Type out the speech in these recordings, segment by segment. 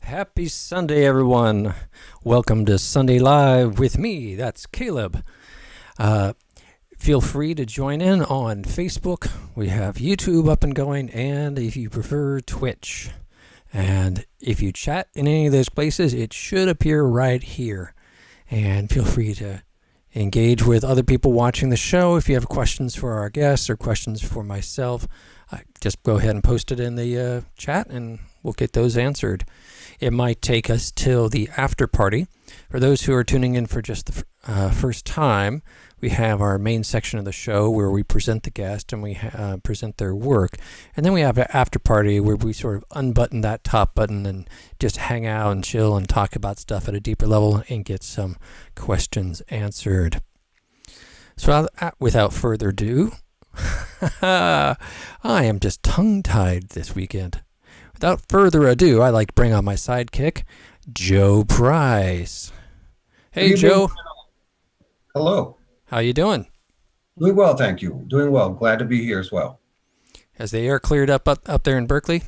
Happy Sunday, everyone. Welcome to Sunday Live with me. That's Caleb. Uh, Feel free to join in on Facebook. We have YouTube up and going, and if you prefer, Twitch. And if you chat in any of those places, it should appear right here. And feel free to engage with other people watching the show. If you have questions for our guests or questions for myself, just go ahead and post it in the chat, and we'll get those answered. It might take us till the after party. For those who are tuning in for just the first time, we have our main section of the show where we present the guest and we present their work. And then we have an after party where we sort of unbutton that top button and just hang out and chill and talk about stuff at a deeper level and get some questions answered. So without further ado, I am just tongue-tied this weekend. Without further ado, I'd like to bring on my sidekick, Joe Price. Hey, Joe. Hello. How you doing? Doing well, thank you. Doing well. Glad to be here as well. Has the air cleared up there in Berkeley?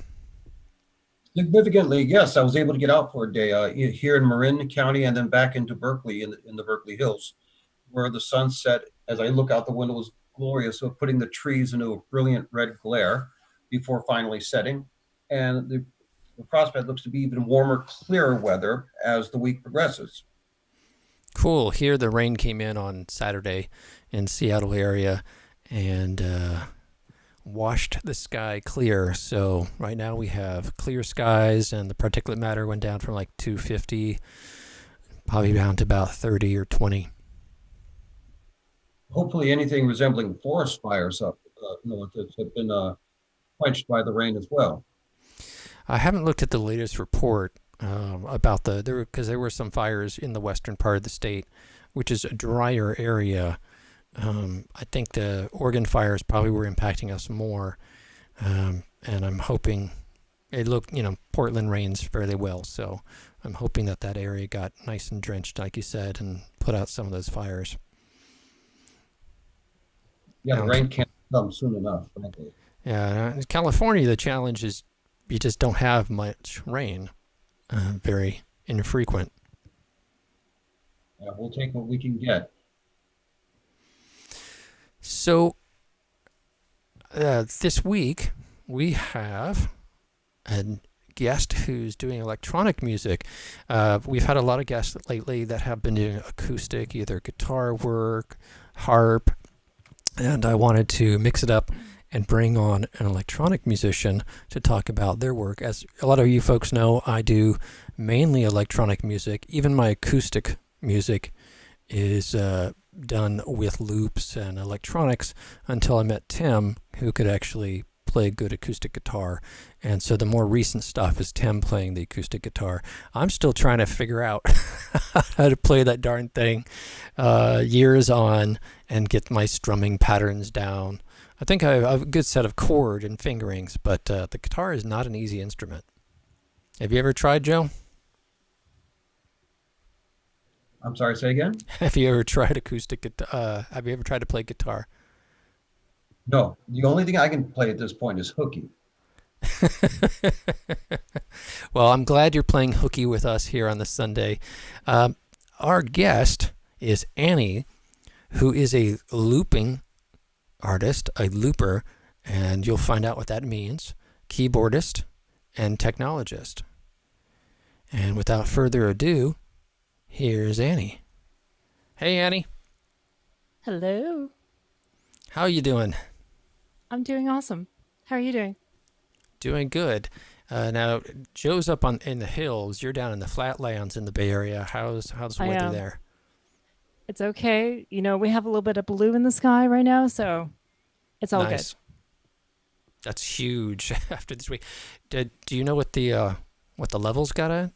Significantly, yes. I was able to get out for a day here in Marin County and then back into Berkeley in the Berkeley Hills, where the sunset, as I look out the window, was glorious, so putting the trees into a brilliant red glare before finally setting. And the prospect looks to be even warmer, clearer weather as the week progresses. Cool. Here the rain came in on Saturday in Seattle area and washed the sky clear. So right now we have clear skies, and the particulate matter went down from like 250 probably down to about 30 or 20. Hopefully anything resembling forest fires have been quenched by the rain as well. I haven't looked at the latest report about because there were some fires in the western part of the state, which is a drier area. I think the Oregon fires probably were impacting us more, and I'm hoping Portland rains fairly well, so I'm hoping that area got nice and drenched, like you said, and put out some of those fires. Yeah, the rain can't come soon enough, frankly. Yeah, in California, the challenge is you just don't have much rain, very infrequent. Yeah, we'll take what we can get. So this week we have a guest who's doing electronic music. We've had a lot of guests lately that have been doing acoustic, either guitar work, harp, and I wanted to mix it up and bring on an electronic musician to talk about their work. As a lot of you folks know, I do mainly electronic music. Even my acoustic music is done with loops and electronics until I met Tim, who could actually play good acoustic guitar. And so the more recent stuff is Tim playing the acoustic guitar. I'm still trying to figure out how to play that darn thing years on and get my strumming patterns down. I think I have a good set of chord and fingerings, but the guitar is not an easy instrument. Have you ever tried, Joe? I'm sorry, say again? Have you ever tried acoustic guitar? Have you ever tried to play guitar? No. The only thing I can play at this point is hooky. Well, I'm glad you're playing hooky with us here on this Sunday. Our guest is Annie, who is a looping artist, a looper, and you'll find out what that means, keyboardist and technologist. And without further ado, here's Annie. Hey, Annie. Hello. How are you doing? I'm doing awesome. How are you doing? Doing good. Now, Joe's up in the hills. You're down in the flatlands in the Bay Area. How's the weather there? It's okay. We have a little bit of blue in the sky right now, so it's all nice. Good. That's huge after this week. Do you know what the levels got at?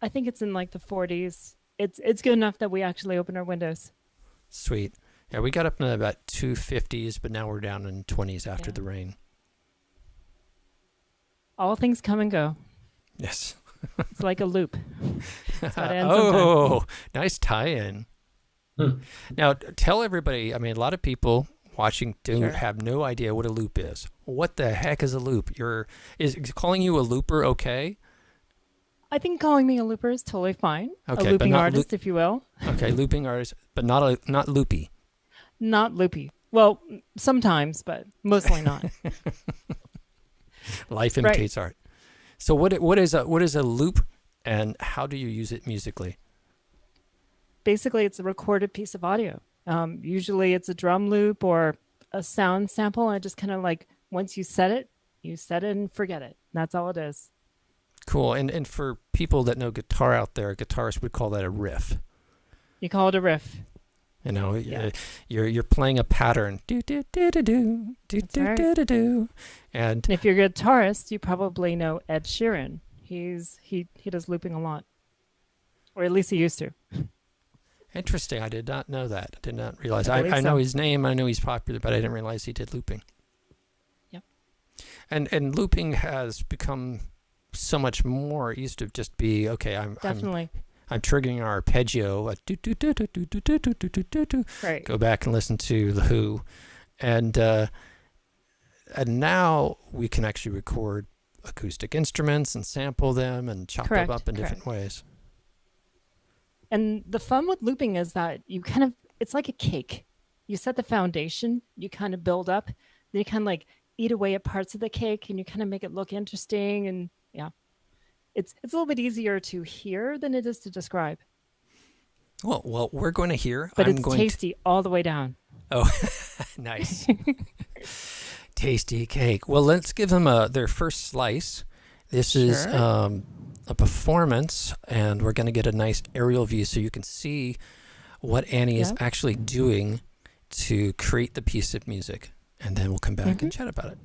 I think it's in like the 40s. It's good enough that we actually open our windows. Sweet. Yeah, we got up in about 250s, but now we're down in 20s after the rain. All things come and go. Yes. It's like a loop. Nice tie-in. Now, tell everybody, a lot of people watching have no idea what a loop is. What the heck is a loop? Is calling you a looper okay? I think calling me a looper is totally fine. Okay, a but looping not artist, if you will. Okay, looping artist, but not loopy. Not loopy. Well, sometimes, but mostly not. Life Right. imitates art. So what is a loop, and how do you use it musically? Basically, it's a recorded piece of audio. Usually it's a drum loop or a sound sample. I just kind of like, once you set it and forget it. That's all it is. Cool. And for people that know guitar out there, guitarists would call that a riff. You call it a riff. You know, Yeah. you're playing a pattern. Do do do do do do That's do right. do do do. And And if you're a guitarist, you probably know Ed Sheeran. He does looping a lot. Or at least he used to. interesting. I did not know that. I did not realize. I I believe know so. his name. I know he's popular, but I didn't realize he did looping. Yep. And looping has become so much more. It used to just be, okay, I'm Definitely. triggering an arpeggio, a do do do do do do do do do do do do. Right. Go back and listen to The Who, and now we can actually record acoustic instruments and sample them and chop Correct, them up in different ways. And the fun with looping is that it's like a cake. You set the foundation, you kind of build up, then you kind of like eat away at parts of the cake and you kind of make it look interesting. And yeah, it's a little bit easier to hear than it is to describe, Well, we're going to hear. but I'm it's going tasty all the way down. Oh, nice. Tasty cake. Well, let's give them their first slice. This is Sure. a performance, and we're going to get a nice aerial view so you can see what Annie is Yep. actually doing to create the piece of music. And then we'll come back and chat about it.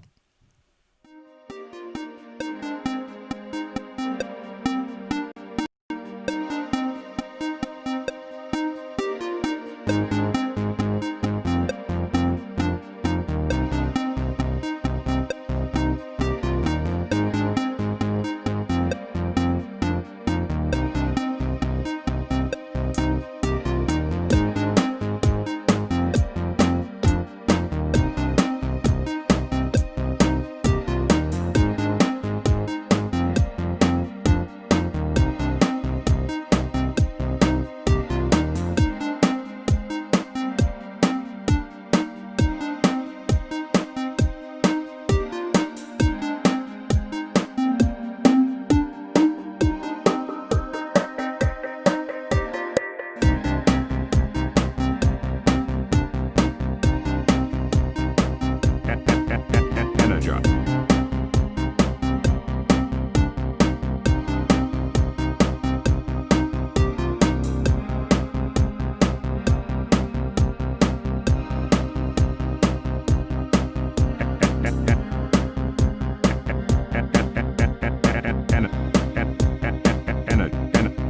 Energon.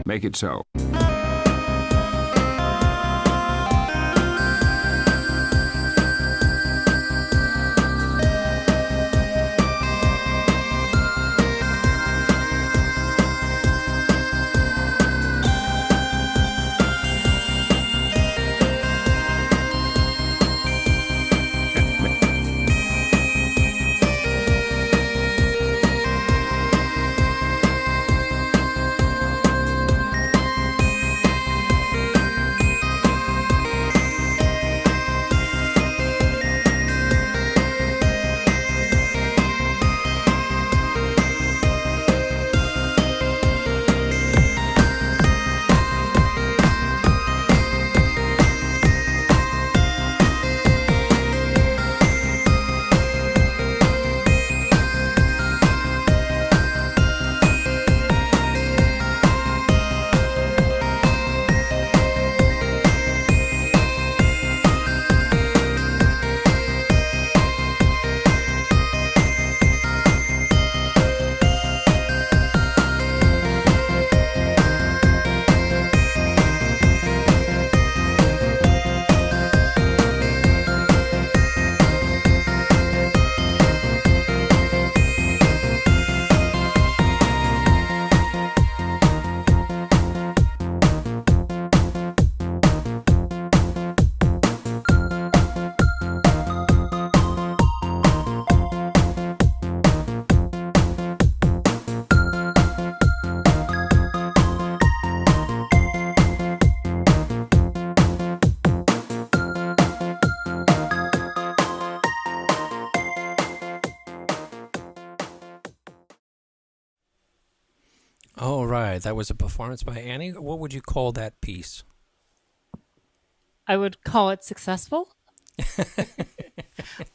Make it so. Oh, right. That was a performance by Annie. What would you call that piece? I would call it successful. I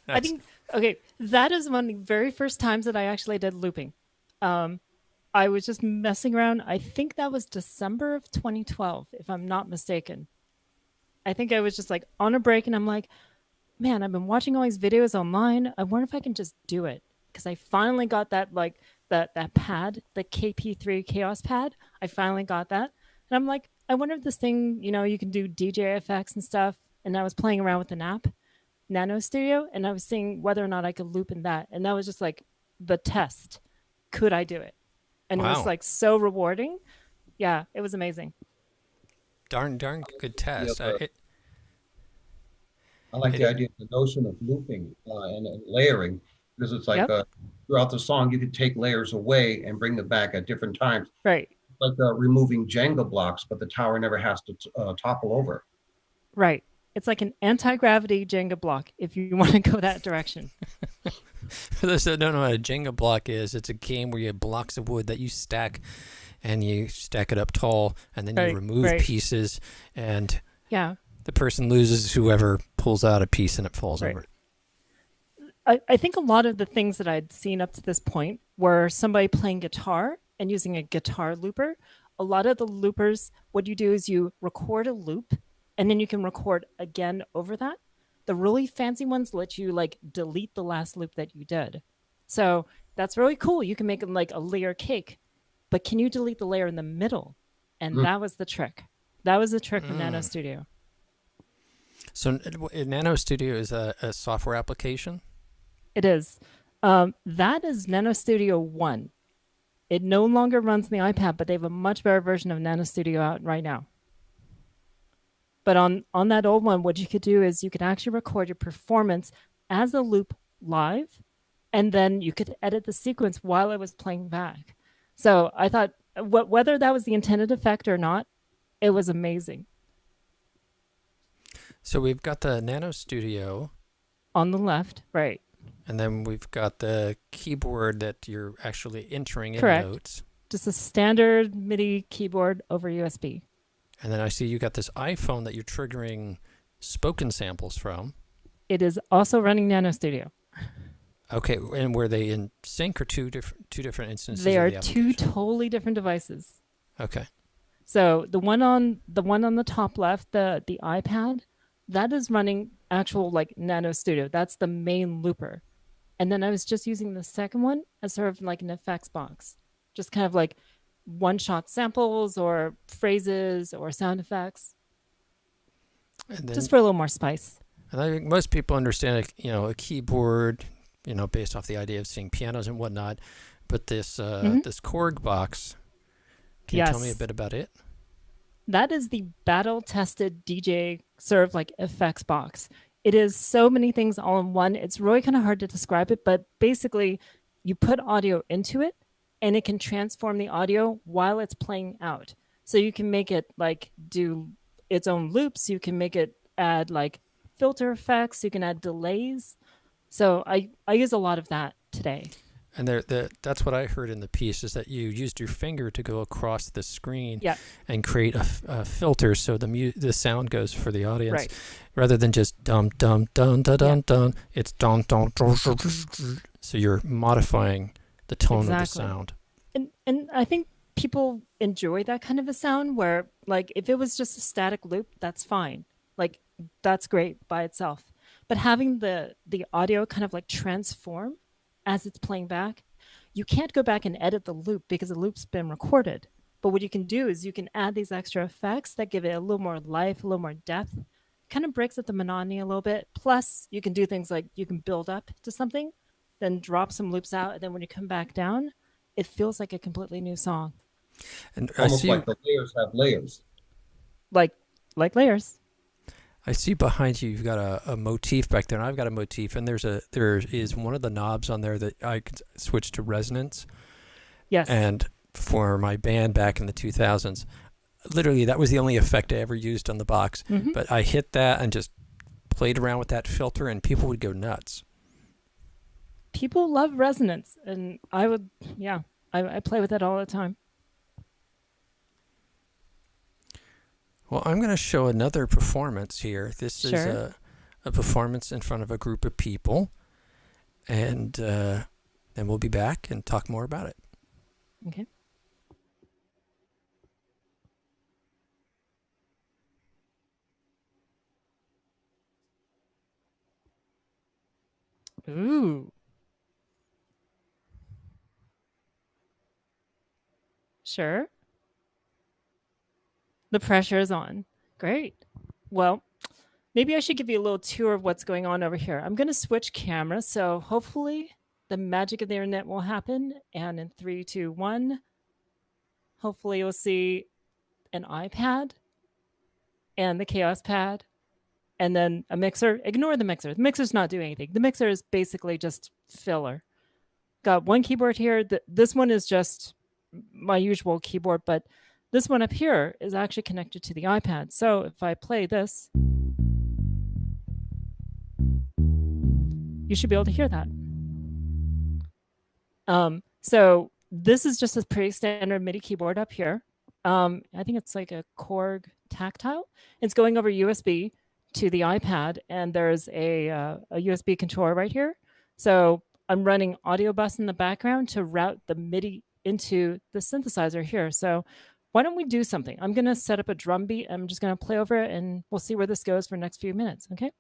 That's, think okay, that is one of the very first times that I actually did looping. Um, I was just messing around. I think that was December of 2012, if I'm not mistaken. I think I was just like on a break, and I'm like, man, I've been watching all these videos online. I wonder if I can just do it because I finally got that like that pad, the KP3 Chaos pad. I finally got that, and I'm like, I wonder if this thing, you can do DJ effects and stuff. And I was playing around with an app, Nano Studio, and I was seeing whether or not I could loop in that, and that was just like the test. Could I do it? And it was wow. like so rewarding. Yeah, it was amazing. Darn good Yeah, test. I like the It, idea of the notion of looping and layering because it's like Yep. throughout the song you could take layers away and bring them back at different times, Right. like removing Jenga blocks, but the tower never has to topple over. Right. It's like an anti-gravity Jenga block if you want to go that direction. for those that don't know what a Jenga block is, it's a game where you have blocks of wood that you stack and you stack it up tall and then you Right. remove Right. pieces and Yeah. the person loses whoever pulls out a piece and it falls Right. over. I think a lot of the things that I'd seen up to this point were somebody playing guitar and using a guitar looper. A lot of the loopers, what you do is you record a loop and then you can record again over that. The really fancy ones let you like delete the last loop that you did. So that's really cool. You can make them like a layer cake, but can you delete the layer in the middle? And Mm. that was the trick. That was the trick from Nano Studio. So Nano Studio is a software application. It is. That is Nano Studio 1. It no longer runs on the iPad, but they have a much better version of Nano Studio out right now. But on that old one, what you could do is you could actually record your performance as a loop live, and then you could edit the sequence while it was playing back. So I thought, whether that was the intended effect or not, it was amazing. So we've got the Nano Studio, On the left, right. and then we've got the keyboard that you're actually entering in Correct. notes. Just a standard MIDI keyboard over USB. And then I see you got this iPhone that you're triggering spoken samples from. It is also running Nano Studio. Okay, and were they in sync or two different instances? They of are the two application? totally different devices. Okay. So the one on the top left, the iPad, that is running actual like Nano Studio. That's the main looper. And then I was just using the second one as sort of like an effects box. Just kind of like one-shot samples or phrases or sound effects, And then, just for a little more spice. and I think most people understand, a keyboard, based off the idea of seeing pianos and whatnot. But this this Korg box, can you tell me a Yes. bit about it? That is the battle-tested DJ sort of like effects box. It is so many things all in one. It's really kind of hard to describe it, but basically you put audio into it and it can transform the audio while it's playing out. So you can make it like do its own loops. You can make it add like filter effects. You can add delays. So I use a lot of that today. And that's what I heard in the piece is that you used your finger to go across the screen Yeah. and create a filter so the sound goes for the audience Right. rather than just dum dum dum dum dum dum. It's dum dum dum dum. So you're modifying the tone of the Exactly. sound. And I think people enjoy that kind of a sound where like if it was just a static loop, that's fine. Like that's great by itself. But having the audio kind of like transform as it's playing back, you can't go back and edit the loop because the loop's been recorded. But what you can do is you can add these extra effects that give it a little more life, a little more depth, kind of breaks up the monotony a little bit. Plus, you can do things like you can build up to something, then drop some loops out, and then when you come back down, it feels like a completely new song. And Almost like the layers have layers. Like layers. I see behind you, you've got a motif back there, and I've got a motif, and there is one of the knobs on there that I could switch to resonance. Yes. And for my band back in the 2000s, literally that was the only effect I ever used on the box. Mhm. But I hit that and just played around with that filter, and people would go nuts. People love resonance, and I would, yeah, I play with it all the time. Well, I'm going to show another performance here. This is Sure. a performance in front of a group of people, and then we'll be back and talk more about it. Okay. Ooh. Sure. The pressure is on. Great. Well, maybe I should give you a little tour of what's going on over here. I'm going to switch cameras, so hopefully the magic of the internet will happen. And in 3, 2, 1, hopefully you'll see an iPad and the Chaos Pad, and then a mixer. Ignore the mixer. The mixer's not doing anything. The mixer is basically just filler. Got one keyboard here. This one is just my usual keyboard, but this one up here is actually connected to the iPad. So if I play this, you should be able to hear that. So this is just a pretty standard MIDI keyboard up here. I think it's like a Korg Tactile. It's going over USB to the iPad, and there's a USB controller right here. So I'm running audio bus in the background to route the MIDI into the synthesizer here. So why don't we do something? I'm going to set up a drum beat. I'm just going to play over it, and we'll see where this goes for the next few minutes, okay?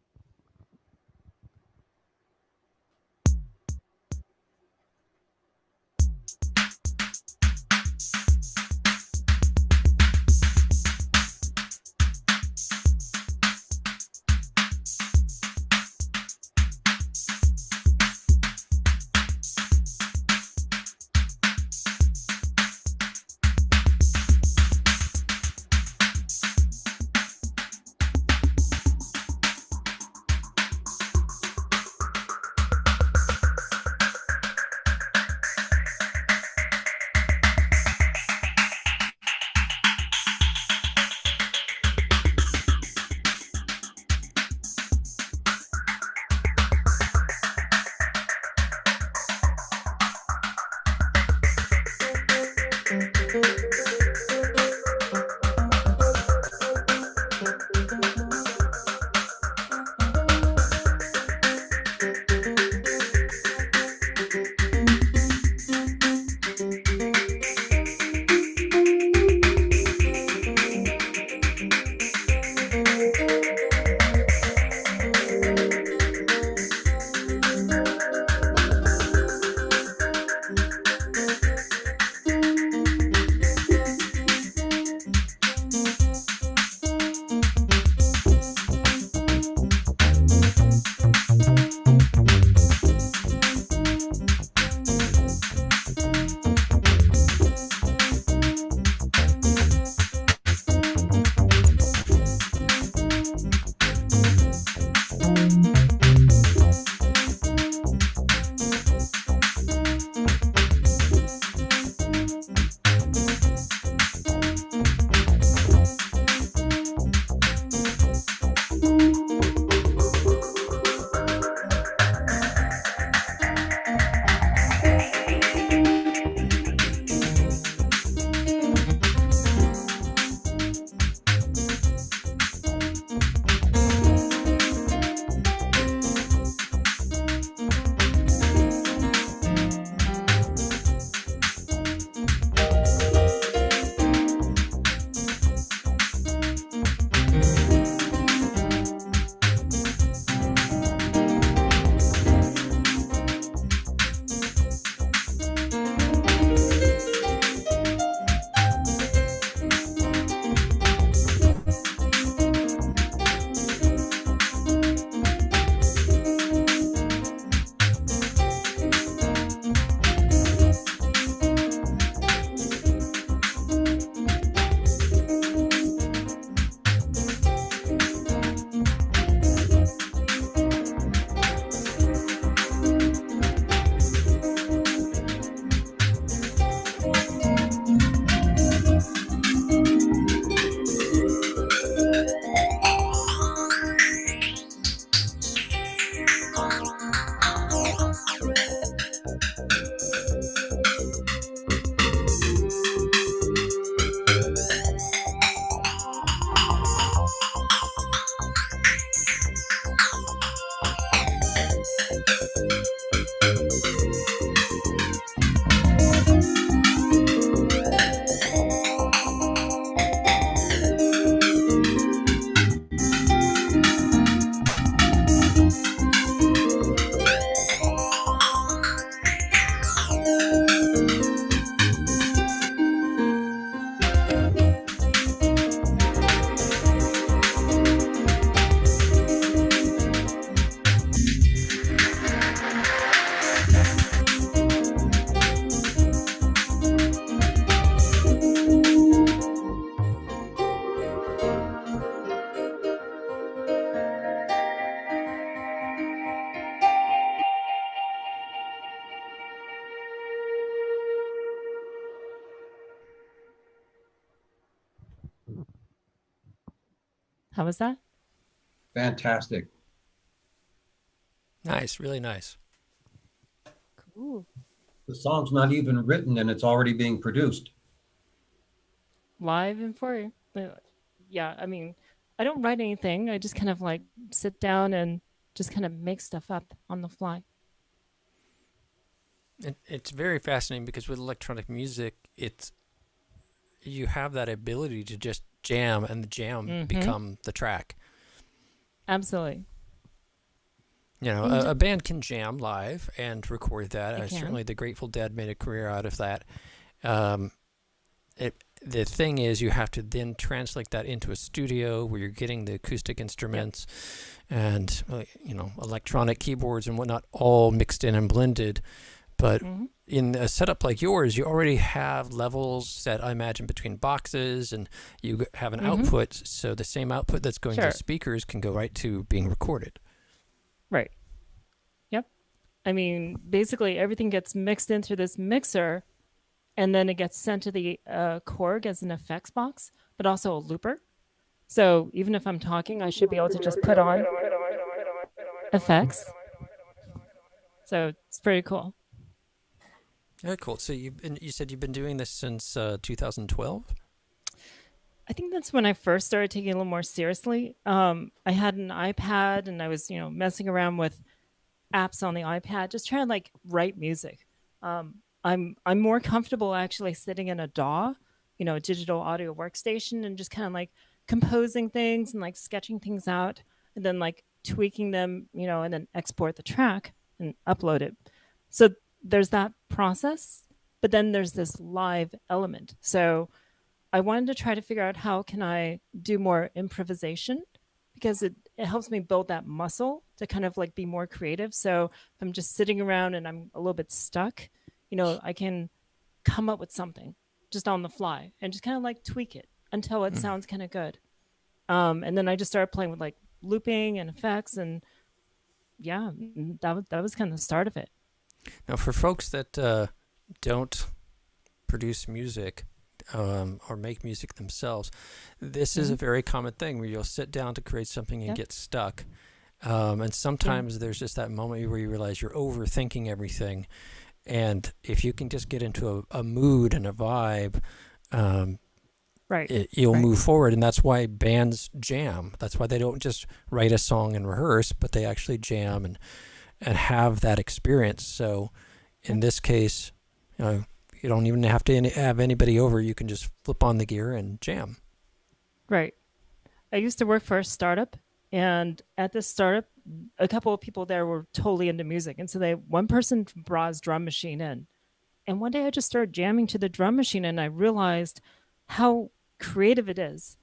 How was that? Fantastic. Nice, really nice. Cool. The song's not even written and it's already being produced. Live and for you. Yeah, I mean, I don't write anything. I just kind of like sit down and just kind of make stuff up on the fly. It's very fascinating because with electronic music, it's you have that ability to just jam, and the jam become the track. Absolutely. You know, And a band can jam live and record that. it can. Certainly, the Grateful Dead made a career out of that. Um, the thing is, you have to then translate that into a studio where you're getting the acoustic instruments and electronic keyboards and whatnot all mixed in and blended. But Hmm. in a setup like yours, you already have levels set, I imagine, between boxes, and you have an Hmm. output. So the same output that's going Sure. to speakers can go right to being recorded. Right. Yep. I mean, basically everything gets mixed into this mixer and then it gets sent to the Korg as an effects box, but also a looper. So even if I'm talking, I should be able to just put on effects. So it's pretty cool. Very cool. So you said you've been doing this since 2012? I think that's when I first started taking it a little more seriously. I had an iPad and I was, messing around with apps on the iPad, just trying to like write music. I'm more comfortable actually sitting in a DAW, a digital audio workstation, and just kind of like composing things and like sketching things out, and then like tweaking them, and then export the track and upload it. So there's that process, but then there's this live element. So I wanted to try to figure out how can I do more improvisation because it helps me build that muscle to kind of like be more creative. So if I'm just sitting around and I'm a little bit stuck, I can come up with something just on the fly and just kind of like tweak it until it sounds kind of good. And then I just started playing with like looping and effects, and yeah, that was kind of the start of it. Now, for folks that don't produce music or make music themselves, this is a Hmm. very common thing where you'll sit down to create something and Yep. get stuck. And sometimes there's just that moment where you realize you're overthinking everything. And if you can just get into a mood and a vibe, um, Right. you'll Right. move forward. And that's why bands jam. That's why they don't just write a song and rehearse, but they actually jam and have that experience. So in this case, you don't even have to have anybody over. You can just flip on the gear and jam. Right. I used to work for a startup, and at this startup, a couple of people there were totally into music, and so one person brought his drum machine in, and one day I just started jamming to the drum machine, and I realized how creative it is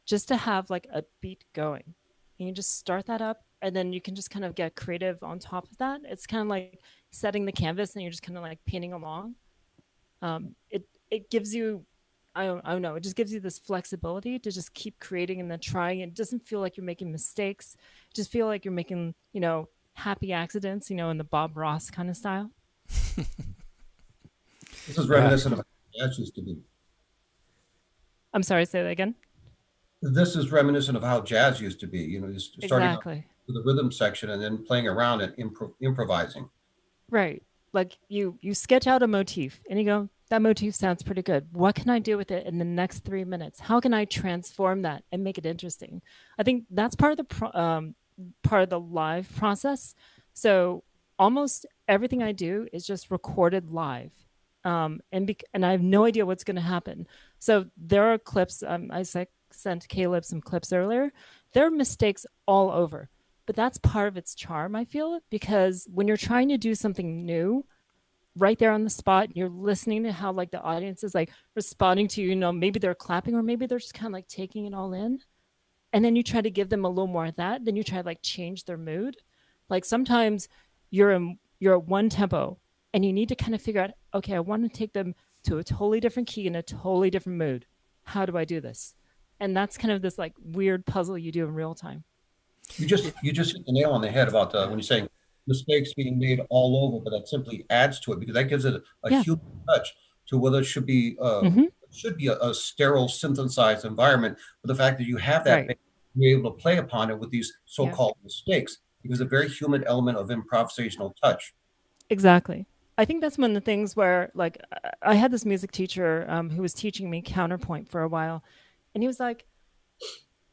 just to have like a beat going. And you just start that up, and then you can just kind of get creative on top of that. It's kind of like setting the canvas, and you're just kind of like painting along. It gives you I don't know, it just gives you this flexibility to just keep creating and then trying. It doesn't feel like you're making mistakes. Just feel like you're making, happy accidents, in the Bob Ross kind of style. This is Yeah. reminiscent of how jazz used to be. I'm sorry, say that again. This is reminiscent of how jazz used to be, just starting off Exactly. with the rhythm section and then playing around and improvising. Right. Like you sketch out a motif and you go, that motif sounds pretty good. What can I do with it in the next 3 minutes? How can I transform that and make it interesting? I think that's part of the live process. So almost everything I do is just recorded live, and I have no idea what's going to happen. So there are clips. Sent Caleb some clips earlier. There are mistakes all over, but that's part of its charm. I feel because when you're trying to do something new, right there on the spot, you're listening to how like the audience is like responding to you. Maybe they're clapping or maybe they're just kind of like taking it all in, and then you try to give them a little more of that. Then you try to like change their mood. Like sometimes you're at one tempo and you need to kind of figure out, okay, I want to take them to a totally different key in a totally different mood. How do I do this? And that's kind of this like weird puzzle you do in real time. You just hit the nail on the head about when you're saying mistakes being made all over, but that simply adds to it because that gives it a Yeah. human touch to whether Hmm. it should be a sterile synthesized environment. But the fact that you have that Right. be able to play upon it with these Yeah. so-called mistakes, because a very human element of improvisational touch. Exactly. I think that's one of the things where, like, I had this music teacher who was teaching me counterpoint for a while, and he was like,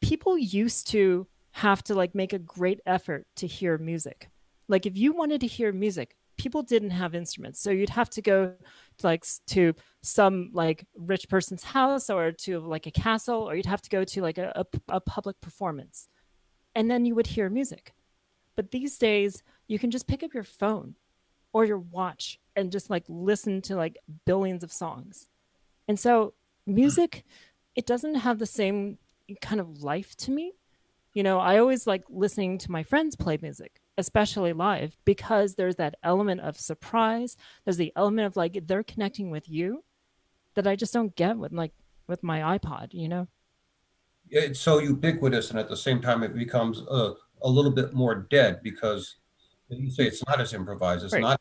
people used to have to like make a great effort to hear music. Like, if you wanted to hear music, people didn't have instruments, so you'd have to go to, like, to some like rich person's house or to like a castle, or you'd have to go to like a public performance, and then you would hear music. But these days, you can just pick up your phone or your watch and just like listen to like billions of songs. And so music, it doesn't have the same kind of life to me. You know, I always like listening to my friends play music, especially live, because there's that element of surprise. There's the element of like they're connecting with you that I just don't get with like with my iPod, you know? It's so ubiquitous, and at the same time, it becomes a little bit more dead because you say it's not as improvised. It's Right. not.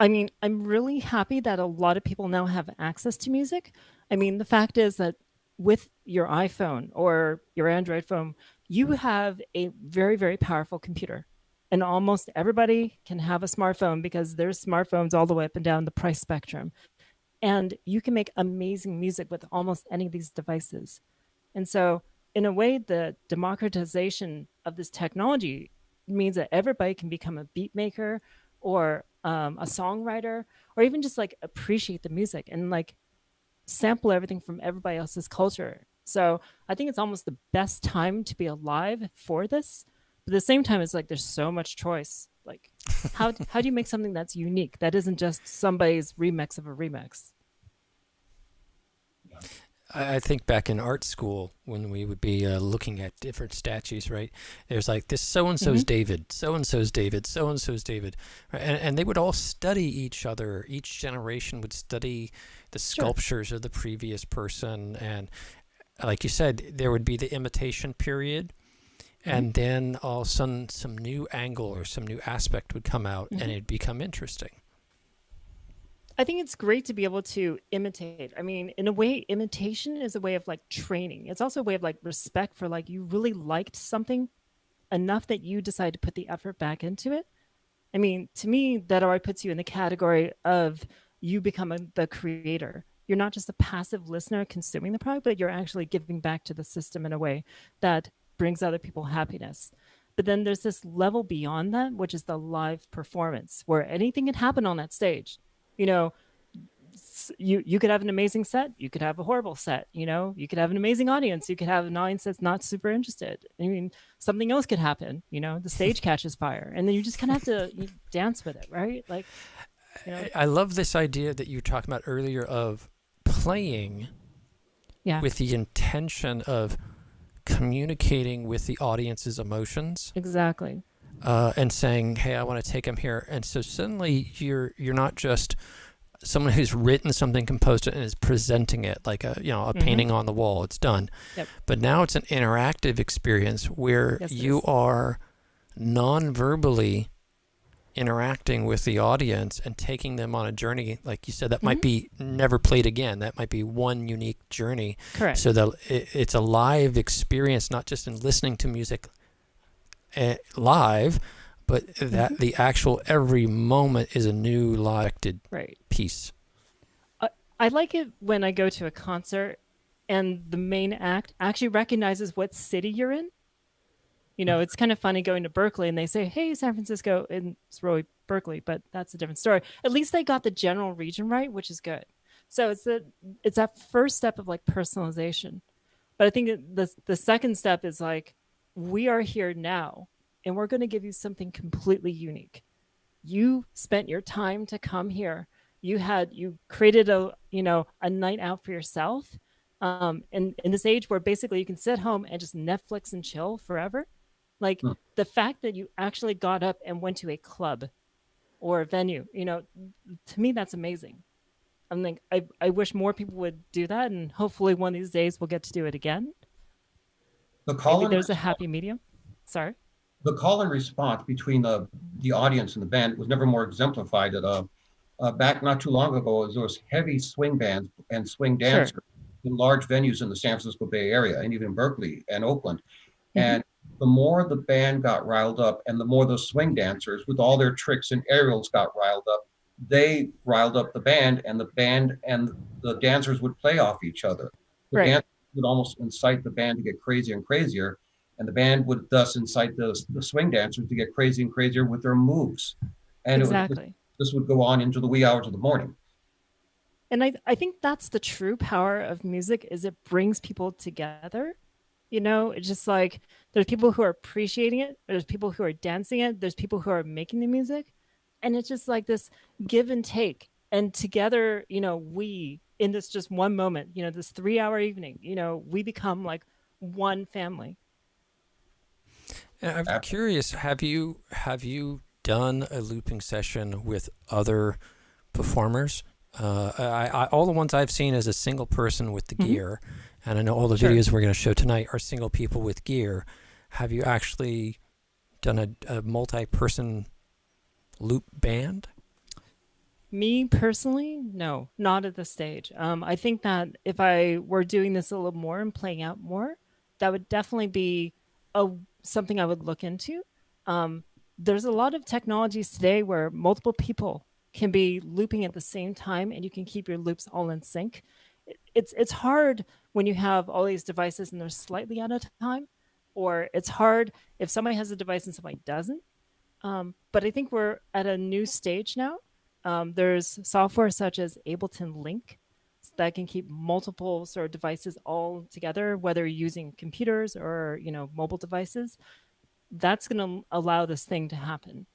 I mean, I'm really happy that a lot of people now have access to music. I mean, the fact is that with your iPhone or your Android phone, you have a very, very powerful computer. And almost everybody can have a smartphone because there's smartphones all the way up and down the price spectrum. And you can make amazing music with almost any of these devices. And so, in a way, the democratization of this technology means that everybody can become a beat maker or a songwriter, or even just like appreciate the music and like sample everything from everybody else's culture. So I think it's almost the best time to be alive for this. But at the same time, it's like there's so much choice. Like, how do you make something that's unique that isn't just somebody's remix of a remix? I think back in art school when we would be looking at different statues, right? There's like this so and so's David, so and so's David, so and so's David, right? And they would all study each other. Each generation would study the Sure. sculptures of the previous person, and like you said, there would be the imitation period, and then all of a sudden some new angle or some new aspect would come out, and it'd become interesting. I think it's great to be able to imitate. I mean, in a way, imitation is a way of like training. It's also a way of like respect for like you really liked something enough that you decide to put the effort back into it. I mean, to me, that already puts you in the category of you becoming the creator. You're not just a passive listener consuming the product, but you're actually giving back to the system in a way that brings other people happiness. But then there's this level beyond that, which is the live performance, where anything can happen on that stage. You know, you could have an amazing set, you could have a horrible set, you know, you could have an amazing audience, you could have an audience that's not super interested. I mean, something else could happen, you know, the stage catches fire, and then you just kind of have to dance with it, right? Like, you know, I love this idea that you were talking about earlier of playing yeah, with the intention of communicating with the audience's emotions, exactly. and saying, "Hey, I want to take them here." And so suddenly you're not just someone who's written something, composed it, and is presenting it like a painting on the wall. It's done. Yep. But now it's an interactive experience where Yes, it you is. are non-verbally interacting with the audience and taking them on a journey. Like you said, that might be never played again. That might be one unique journey. Correct. So that it's a live experience, not just in listening to music live, but that the actual every moment is a new live Right. piece. I like it when I go to a concert and the main act actually recognizes what city you're in. You know, it's kind of funny going to Berkeley and they say, "Hey, San Francisco," and it's really Berkeley, but that's a different story. At least they got the general region right, which is good. So it's that first step of like personalization. But I think the second step is like, we are here now, and we're going to give you something completely unique. You spent your time to come here. You created a night out for yourself. And in this age where basically you can sit home and just Netflix and chill forever, like the fact that you actually got up and went to a club or a venue, you know, to me that's amazing. I'm like, I wish more people would do that, and hopefully one of these days we'll get to do it again. The call Maybe and there's a happy medium. Sorry. the call and response between the audience and the band was never more exemplified. That back not too long ago, there was heavy swing bands and swing Sure. dancers, in large venues in the San Francisco Bay Area and even Berkeley and Oakland. Mhm. And the more the band got riled up and the more those swing dancers with all their tricks and aerials got riled up, they riled up the band and the dancers would play off each other. The Right. dancers would almost incite the band to get crazier and crazier. And the band would thus incite the swing dancers to get crazy and crazier with their moves. And Exactly. this would go on into the wee hours of the morning. And I think that's the true power of music is it brings people together. You know, it's just like there's people who are appreciating it, there's people who are dancing it, there's people who are making the music. And it's just like this give and take. And together, you know, we in this just one moment, you know, this 3 hour evening, you know, we become like one family. I'm curious, have you done a looping session with other performers? All the ones I've seen is a single person with the Mhm. gear, and I know all the Sure. videos we're going to show tonight are single people with gear. Have you actually done a multi-person loop band? Me personally, no, not at this stage. I think that if I were doing this a little more and playing out more, that would definitely be a something I would look into. Um, there's a lot of technologies today where multiple people can be looping at the same time, and you can keep your loops all in sync. It's hard when you have all these devices and they're slightly out of time, or it's hard if somebody has a device and somebody doesn't. But I think we're at a new stage now. There's software such as Ableton Link that can keep multiple sort of devices all together, whether you're using computers or you know mobile devices. That's going to allow this thing to happen.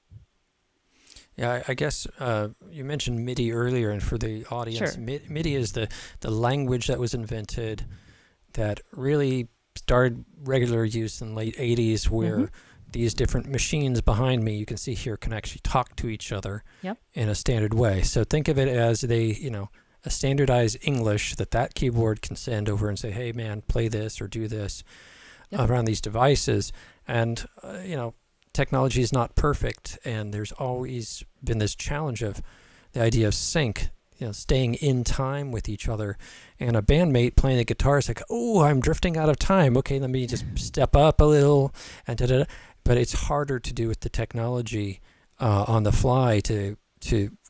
Yeah, I guess you mentioned MIDI earlier, and for the audience, Sure. MIDI is the language that was invented that really started regular use in the late 80s, where Hmm. these different machines behind me, you can see here, can actually talk to each other Yep. in a standard way. So think of it as a standardized English that keyboard can send over and say, hey, man, play this or do this Yep. around these devices. And, technology is not perfect, and there's always been this challenge of the idea of sync, staying in time with each other. And a bandmate playing the guitar is like, oh, I'm drifting out of time. Okay, let me just step up a little, and da-da-da. But it's harder to do with the technology on the fly to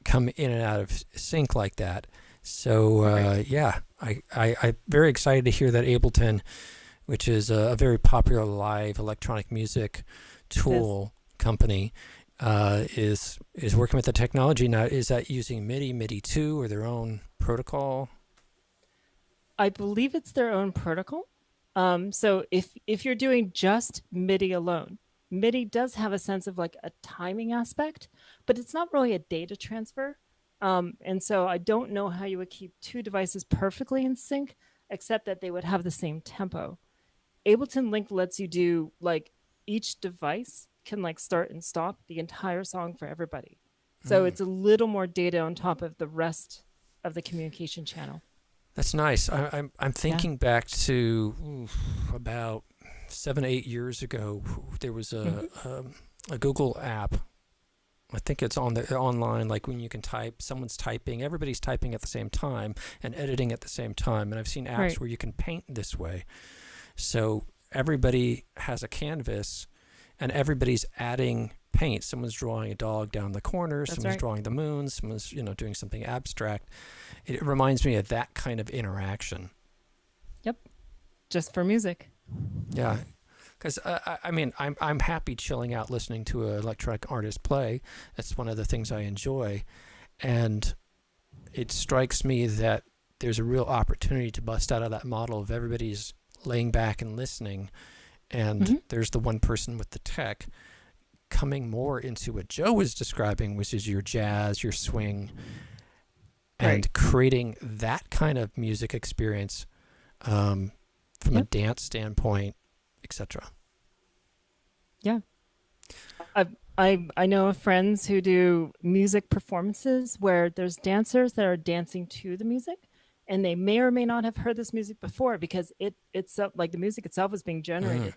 come in and out of sync like that. So I'm very excited to hear that Ableton, which is a very popular live electronic music tool company, is working with the technology now. Is that using MIDI 2, or their own protocol? I believe it's their own protocol. So if you're doing just MIDI alone, MIDI does have a sense of like a timing aspect, but it's not really a data transfer. And so I don't know how you would keep two devices perfectly in sync, except that they would have the same tempo. Ableton Link lets you do like each device can like start and stop the entire song for everybody. So it's a little more data on top of the rest of the communication channel. That's nice. I'm thinking back to about 7-8 years ago. There was a Google app. I think it's online, like when you can type, someone's typing, everybody's typing at the same time and editing at the same time. And I've seen apps Right. where you can paint this way. So everybody has a canvas and everybody's adding paint. Someone's drawing a dog down the corner, That's someone's right. drawing the moon, someone's doing something abstract. It reminds me of that kind of interaction. Yep. Just for music. Yeah. Because I'm happy chilling out listening to an electronic artist play. That's one of the things I enjoy, and it strikes me that there's a real opportunity to bust out of that model of everybody's laying back and listening, and Mhm. there's the one person with the tech coming more into what Joe was describing, which is your jazz, your swing, and Right. creating that kind of music experience from a Yep. dance standpoint, etc. Yeah. I know of friends who do music performances where there's dancers that are dancing to the music, and they may or may not have heard this music before because it's like the music itself is being generated.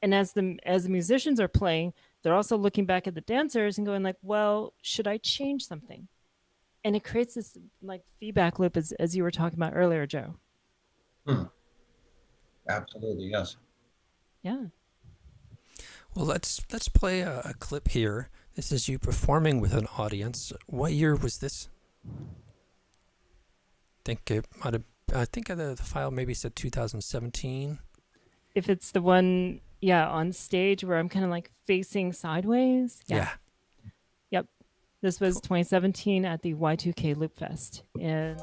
And as the musicians are playing, they're also looking back at the dancers and going like, well, should I change something? And it creates this like feedback loop as you were talking about earlier, Joe. Hmm. Absolutely, yes. Yeah. Well, let's play a clip here. This is you performing with an audience. What year was this? Think it might have. I think the file maybe said 2017. If it's the one, yeah, on stage where I'm kind of like facing sideways. Yeah. Yep. This was 2017 at the Y2K Loop Fest. And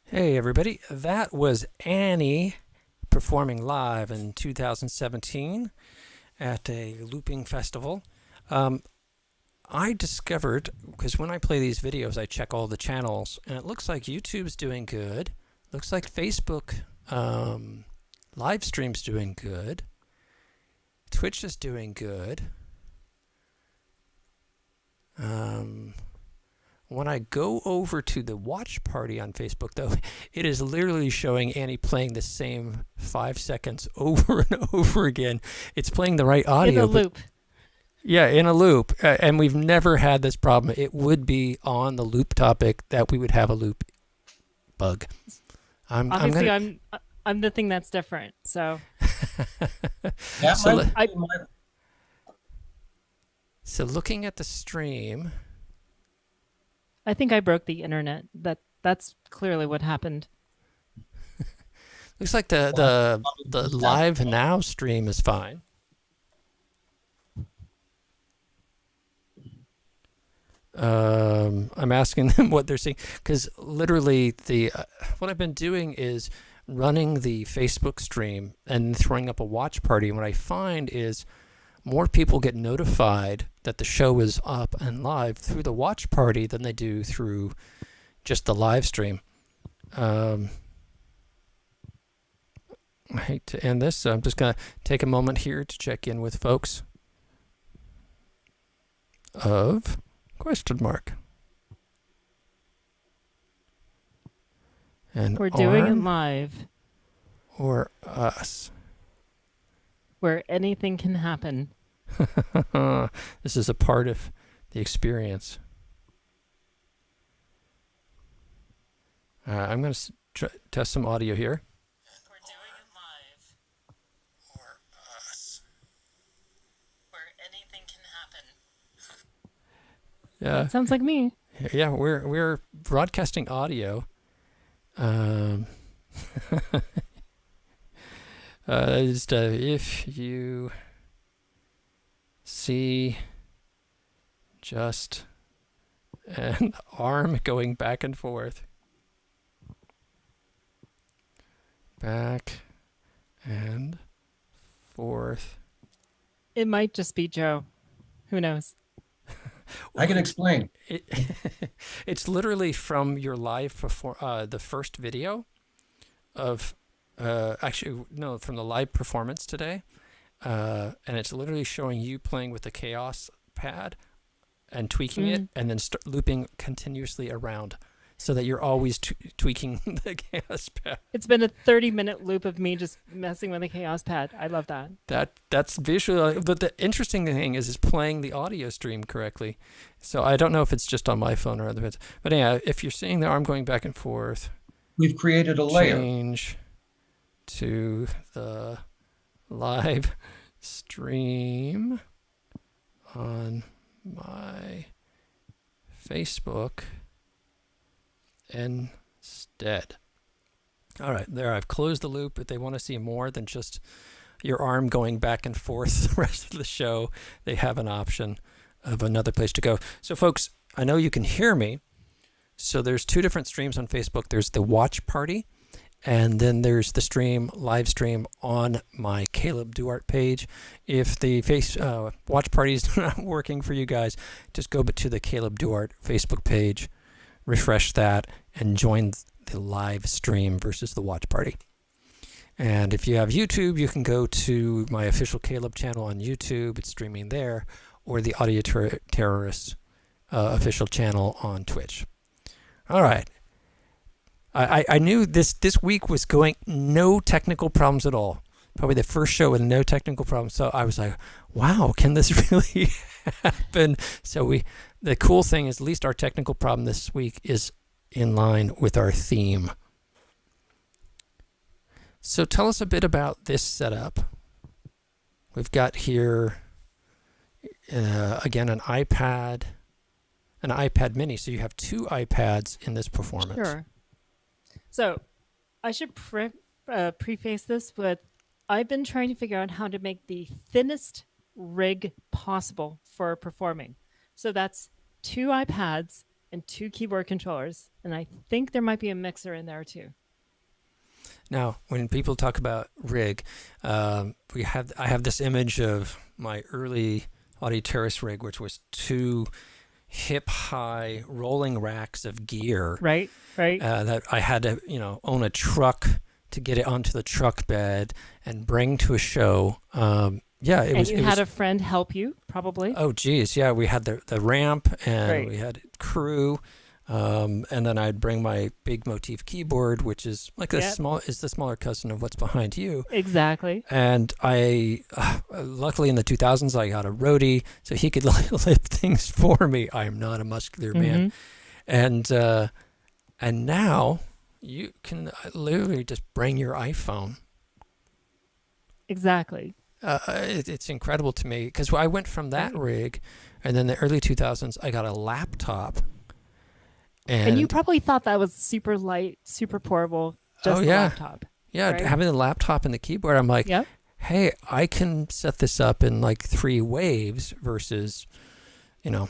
Hey, everybody. That was Annie performing live in 2017 at a looping festival. I discovered, because when I play these videos, I check all the channels, and it looks like YouTube's doing good. Looks like Facebook live stream's doing good. Twitch is doing good. When I go over to the watch party on Facebook, though, it is literally showing Annie playing the same 5 seconds over and over again. It's playing the right audio. in a loop. Yeah, in a loop. And we've never had this problem. It would be on the loop topic that we would have a loop bug. Obviously, I'm the thing that's different. So, So looking at the stream, I think I broke the internet. That's clearly what happened. looks like the live now stream is fine. I'm asking them what they're seeing, because literally what I've been doing is running the Facebook stream and throwing up a watch party. And what I find is more people get notified that the show is up and live through the watch party than they do through just the live stream. I hate to end this, so I'm just going to take a moment here to check in with folks of question mark. And We're doing it arm live, or us. where anything can happen. This is a part of the experience. I'm going to test some audio here. We're doing it live, Or us. where anything can happen. Yeah, Sounds like me. yeah. We're broadcasting audio. Just if you see just an arm going back and forth. Back and forth. It might just be Joe. Who knows? I can explain. It's literally from your live the first video of actually no, from the live performance today, and it's literally showing you playing with the Chaos pad and tweaking it, and then looping continuously around, so that you're always tweaking the Chaos pad. It's been a 30-minute loop of me just messing with the Chaos pad. I love that. That's visual, but the interesting thing is playing the audio stream correctly. So I don't know if it's just on my phone or other bits, but yeah, if you're seeing the arm going back and forth, We've created a layer. change to the live stream on my Facebook instead. All right, there, I've closed the loop. If they want to see more than just your arm going back and forth the rest of the show, they have an option of another place to go. So folks, I know you can hear me. So there's two different streams on Facebook. There's the watch party, and then there's the live stream on my Caleb Duarte page. If the watch party is not working for you guys, just go to the Caleb Duarte Facebook page, refresh that, and join the live stream versus the watch party. And if you have YouTube, you can go to my official Caleb channel on YouTube. It's streaming there, or the Audio Terrorists official channel on Twitch. All right. I knew this week was going no technical problems at all. Probably the first show with no technical problems. So I was like, wow, can this really happen? So the cool thing is at least our technical problem this week is in line with our theme. So tell us a bit about this setup. We've got here, again, an iPad mini. So you have two iPads in this performance. Sure. So I should preface this with I've been trying to figure out how to make the thinnest rig possible for performing. So that's two iPads and two keyboard controllers. And I think there might be a mixer in there too. Now, when people talk about rig, I have this image of my early Audio Terrace rig, which was two hip-high rolling racks of gear. Right. That I had to, own a truck to get it onto the truck bed and bring to a show. You had a friend help you, probably. Oh, geez, yeah. We had the ramp, and Right. we had crew, and then I'd bring my big Motif keyboard, which is like the smaller cousin of what's behind you. Exactly. And I, luckily in the 2000s, I got a roadie, so he could lift things for me. I am not a muscular man, and now you can literally just bring your iPhone. Exactly. It's incredible to me because I went from that rig, and then the early 2000s, I got a laptop. And you probably thought that was super light, super portable, just the laptop. Yeah, right? having the laptop and the keyboard, I'm like, hey, I can set this up in like 3 waves versus, and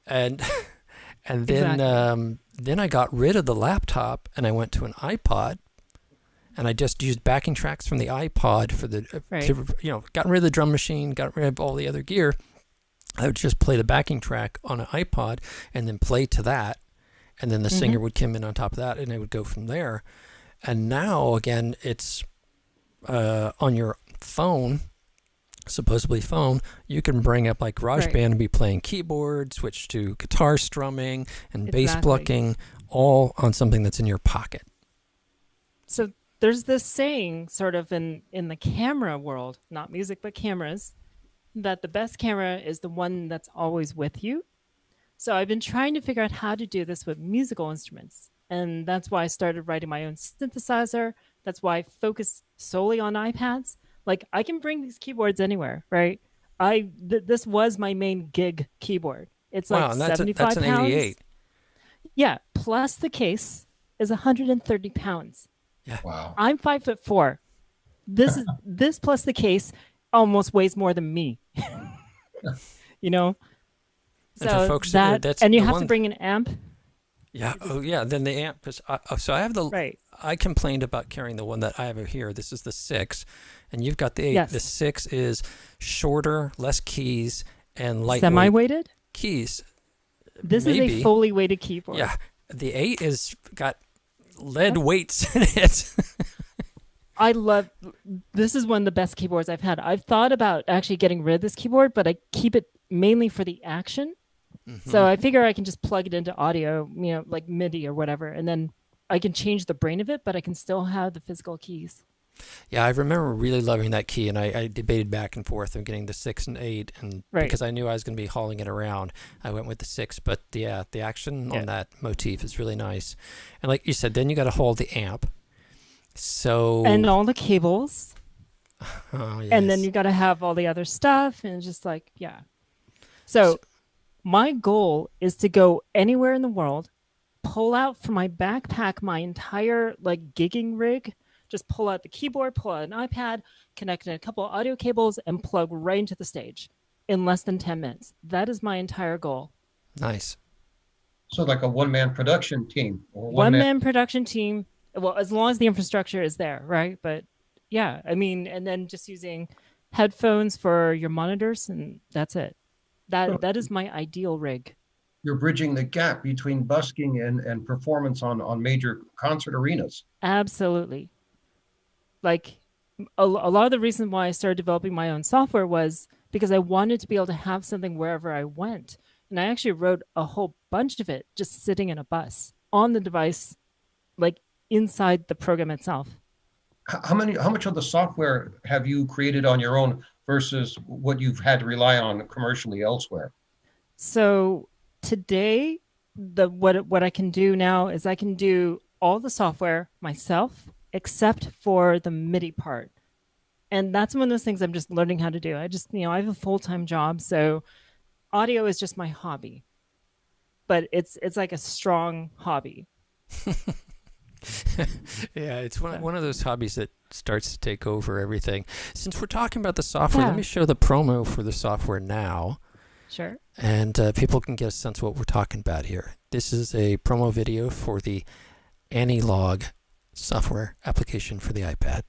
then Exactly. then I got rid of the laptop and I went to an iPod, and I just used backing tracks from the iPod for the, Right. gotten rid of the drum machine, got rid of all the other gear. I would just play the backing track on an iPod and then play to that. And then the singer would come in on top of that and it would go from there. And now, again, it's on your phone, supposedly phone, you can bring up like GarageBand Right. and be playing keyboard, switch to guitar strumming and bass Exactly. plucking, all on something that's in your pocket. So there's this saying sort of in the camera world, not music, but cameras, that the best camera is the one that's always with you. So I've been trying to figure out how to do this with musical instruments. And that's why I started writing my own synthesizer. That's why I focus solely on iPads. Like I can bring these keyboards anywhere, right? This was my main gig keyboard. It's Wow, like and 75 that's an pounds. 88. Yeah, plus the case is 130 pounds. Wow. I'm 5'4". This plus the case almost weighs more than me. You know? And for So folks, that, that's and you the have one- to bring an amp. Yeah. Oh, yeah. Then the amp. So I have the. Right. I complained about carrying the one that I have here. This is the 6, and you've got the 8. Yes. The 6 is shorter, less keys, and lightweight Semi-weighted? keys. This is Maybe. a fully weighted keyboard. Yeah. The 8 is got lead weights in it. I love this is one of the best keyboards I've had. I've thought about actually getting rid of this keyboard, but I keep it mainly for the action. So I figure I can just plug it into audio, like MIDI or whatever, and then I can change the brain of it, but I can still have the physical keys. Yeah, I remember really loving that key, and I debated back and forth of getting the 6 and 8, and Right. because I knew I was going to be hauling it around, I went with the 6. But yeah, the action Yeah. on that motif is really nice. And like you said, then you got to hold the amp. So And all the cables. oh, And then yes. you got to have all the other stuff, and just like, yeah. So my goal is to go anywhere in the world, pull out from my backpack my entire like gigging rig, just pull out the keyboard, pull out an iPad, connect in a couple of audio cables, and plug right into the stage in less than 10 minutes. That is my entire goal. Nice. So like a one-man production team or One man production team. Well, as long as the infrastructure is there, right? But yeah, I mean, and then just using headphones for your monitors, and that's it. That is my ideal rig. You're bridging the gap between busking and performance on major concert arenas. Absolutely. Like a lot of the reason why I started developing my own software was because I wanted to be able to have something wherever I went. And I actually wrote a whole bunch of it just sitting in a bus on the device, like inside the program itself. How much of the software have you created on your own versus what you've had to rely on commercially elsewhere? So today, what I can do now is I can do all the software myself, except for the MIDI part. And that's one of those things I'm just learning how to do. I have a full-time job, so audio is just my hobby. But it's like a strong hobby. Yeah, it's one of those hobbies that starts to take over everything. Since we're talking about the software, Yeah. let me show the promo for the software now, Sure. and people can get a sense of what we're talking about here. This is a promo video for the Anilog software application for the iPad.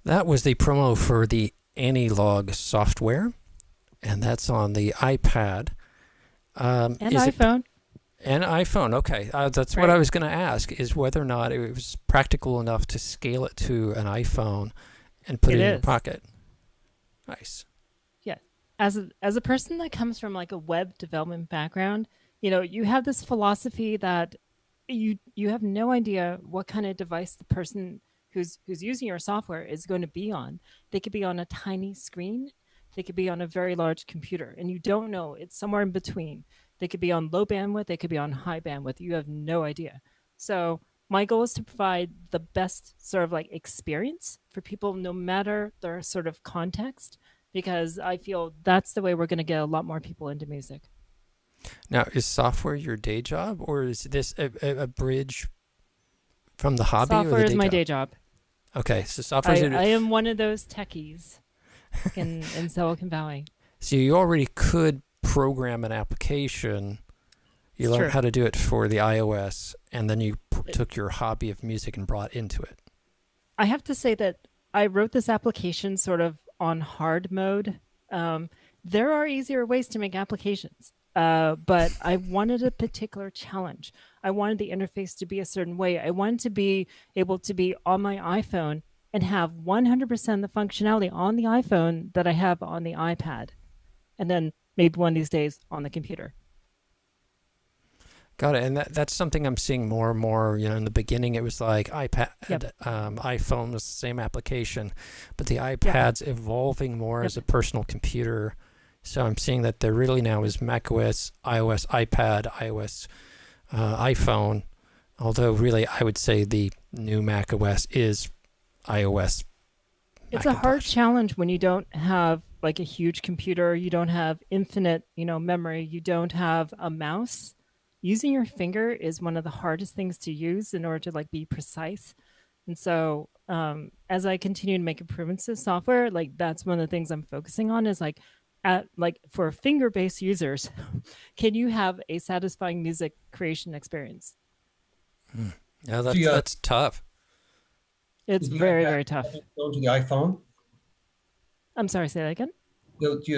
That was the promo for the Anilog software, and that's on the iPad. And is it- iPhone. and iPhone. Okay, that's what Right. I was going to ask, is whether or not it was practical enough to scale it to an iPhone and put it in your is. pocket. Nice. As a person that comes from like a web development background, you know, you have this philosophy that you have no idea what kind of device the person who's using your software is going to be on. They could be on a tiny screen, they could be on a very large computer, and you don't know. It's somewhere in between. They could be on low bandwidth, they could be on high bandwidth. You have no idea. So my goal is to provide the best sort of like experience for people, no matter their sort of context, because I feel that's the way we're going to get a lot more people into music. Now, is software your day job, or is this a bridge from the hobby or Software the is day my job? day job. Okay, so software is I am one of those techies in Silicon Valley. So you already could program an application. You It's learned true. how to do it for the iOS, and then you took your hobby of music and brought into it. I have to say that I wrote this application sort of on hard mode. There are easier ways to make applications, but I wanted a particular challenge. I wanted the interface to be a certain way. I wanted to be able to be on my iPhone and have 100% the functionality on the iPhone that I have on the iPad, and then maybe one of these days on the computer. Got it. And that's something I'm seeing more and more. You know, in the beginning, it was like iPad, Yep. iPhone was the same application, but the iPad's evolving more as a personal computer. So I'm seeing that there really now is macOS, iOS, iPad, iOS, iPhone. Although really, I would say the new macOS is iOS. It's a hard Macintosh. challenge when you don't have like a huge computer, you don't have infinite, memory, you don't have a mouse. Using your finger is one of the hardest things to use in order to like be precise. And so, as I continue to make improvements to software, like that's one of the things I'm focusing on is like for finger-based users, can you have a satisfying music creation experience? Yeah, that's, Yeah. that's tough. It's Is the very, iPad very tough. Go to the iPhone. I'm sorry, say that again.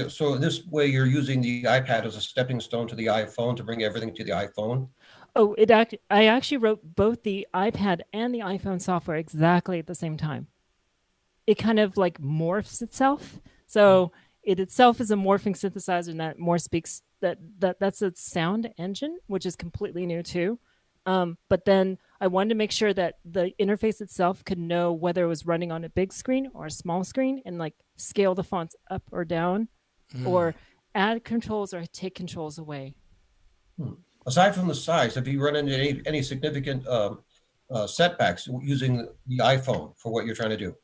So this way you're using the iPad as a stepping stone to the iPhone to bring everything to the iPhone. Oh, I actually wrote both the iPad and the iPhone software exactly at the same time. It kind of like morphs itself. So it itself is a morphing synthesizer, and that more speaks that's its sound engine, which is completely new too. But then I wanted to make sure that the interface itself could know whether it was running on a big screen or a small screen, and like scale the fonts up or down, or add controls or take controls away. Aside from the size, have you run into any significant setbacks using the iPhone for what you're trying to do?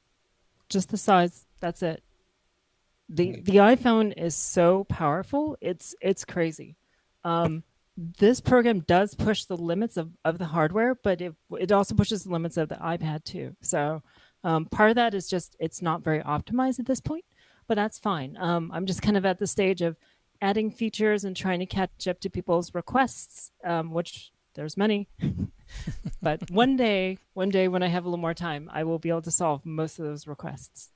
Just the size. That's it. The iPhone is so powerful. It's crazy. This program does push the limits of the hardware, but it also pushes the limits of the iPad too. So part of that is just it's not very optimized at this point, but that's fine. I'm just kind of at the stage of adding features and trying to catch up to people's requests, which there's many. But one day when I have a little more time, I will be able to solve most of those requests.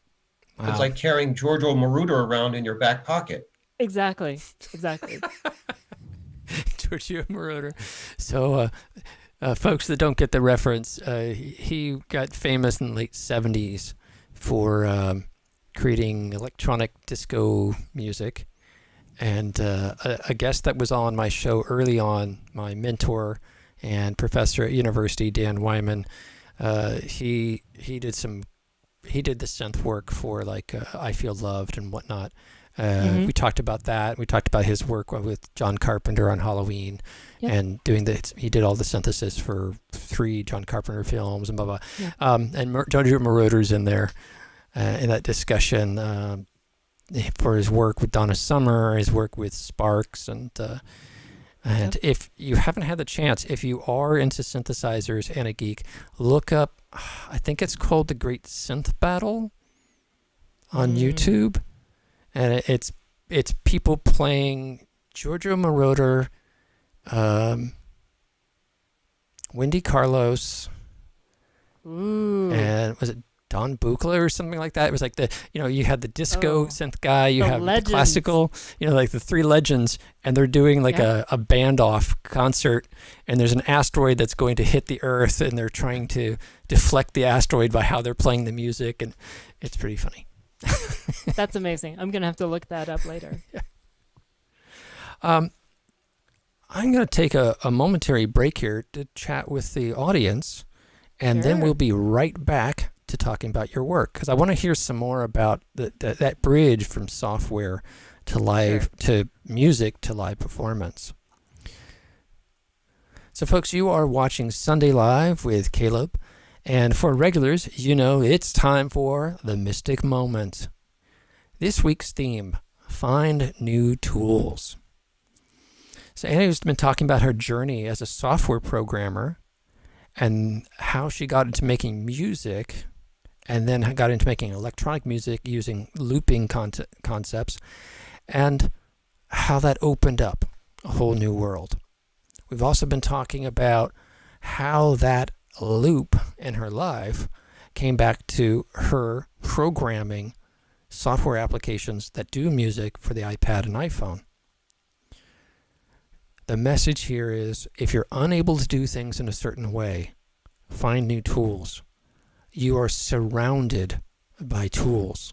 Wow. It's like carrying Giorgio Moroder around in your back pocket. Exactly. Giorgio Moroder. So, folks that don't get the reference, he got famous in the late 70s for creating electronic disco music. And a guest that was on my show early on, my mentor and professor at university, Dan Wyman, he did the synth work for like I Feel Loved and whatnot. We talked about that. We talked about his work with John Carpenter on Halloween, Yep. and he did all the synthesis for 3 John Carpenter films and blah blah. Yeah. And Giorgio Moroder's in there in that discussion for his work with Donna Summer, his work with Sparks, and if you haven't had the chance, if you are into synthesizers and a geek, look up. I think it's called The Great Synth Battle on YouTube. And it's people playing Giorgio Moroder, Wendy Carlos, Ooh. and was it Don Buchla or something like that. It was like you had the disco synth guy, you the have legends. the classical, like the three legends, and they're doing like a band off concert, and there's an asteroid that's going to hit the Earth, and they're trying to deflect the asteroid by how they're playing the music, and it's pretty funny. That's amazing. I'm going to have to look that up later. I'm going to take a momentary break here to chat with the audience, and then we'll be right back to talking about your work, because I want to hear some more about that bridge from software to live to music to live performance. So folks, you are watching Sunday Live with Caleb, and for regulars, it's time for the Mystic Moment. This week's theme, find new tools. So Annie's been talking about her journey as a software programmer and how she got into making music and then got into making electronic music using looping concepts, and how that opened up a whole new world. We've also been talking about how that loop in her life came back to her programming software applications that do music for the iPad and iPhone. The message here is, if you're unable to do things in a certain way, find new tools. You are surrounded by tools.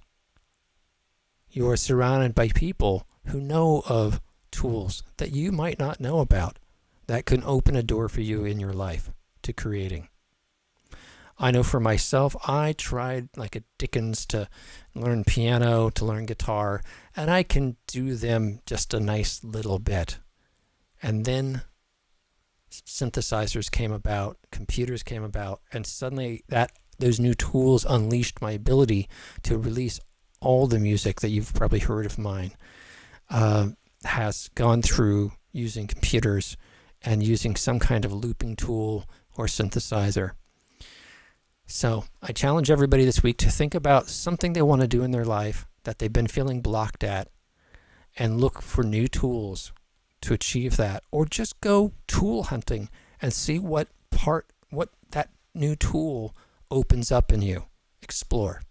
You are surrounded by people who know of tools that you might not know about that can open a door for you in your life to creating. I know for myself, I tried like a Dickens to learn piano, to learn guitar, and I can do them just a nice little bit. And then synthesizers came about, computers came about, and suddenly those new tools unleashed my ability to release all the music that you've probably heard of mine has gone through using computers and using some kind of looping tool or synthesizer. So I challenge everybody this week to think about something they want to do in their life that they've been feeling blocked at, and look for new tools to achieve that, or just go tool hunting and see what that new tool opens up in you. Explore.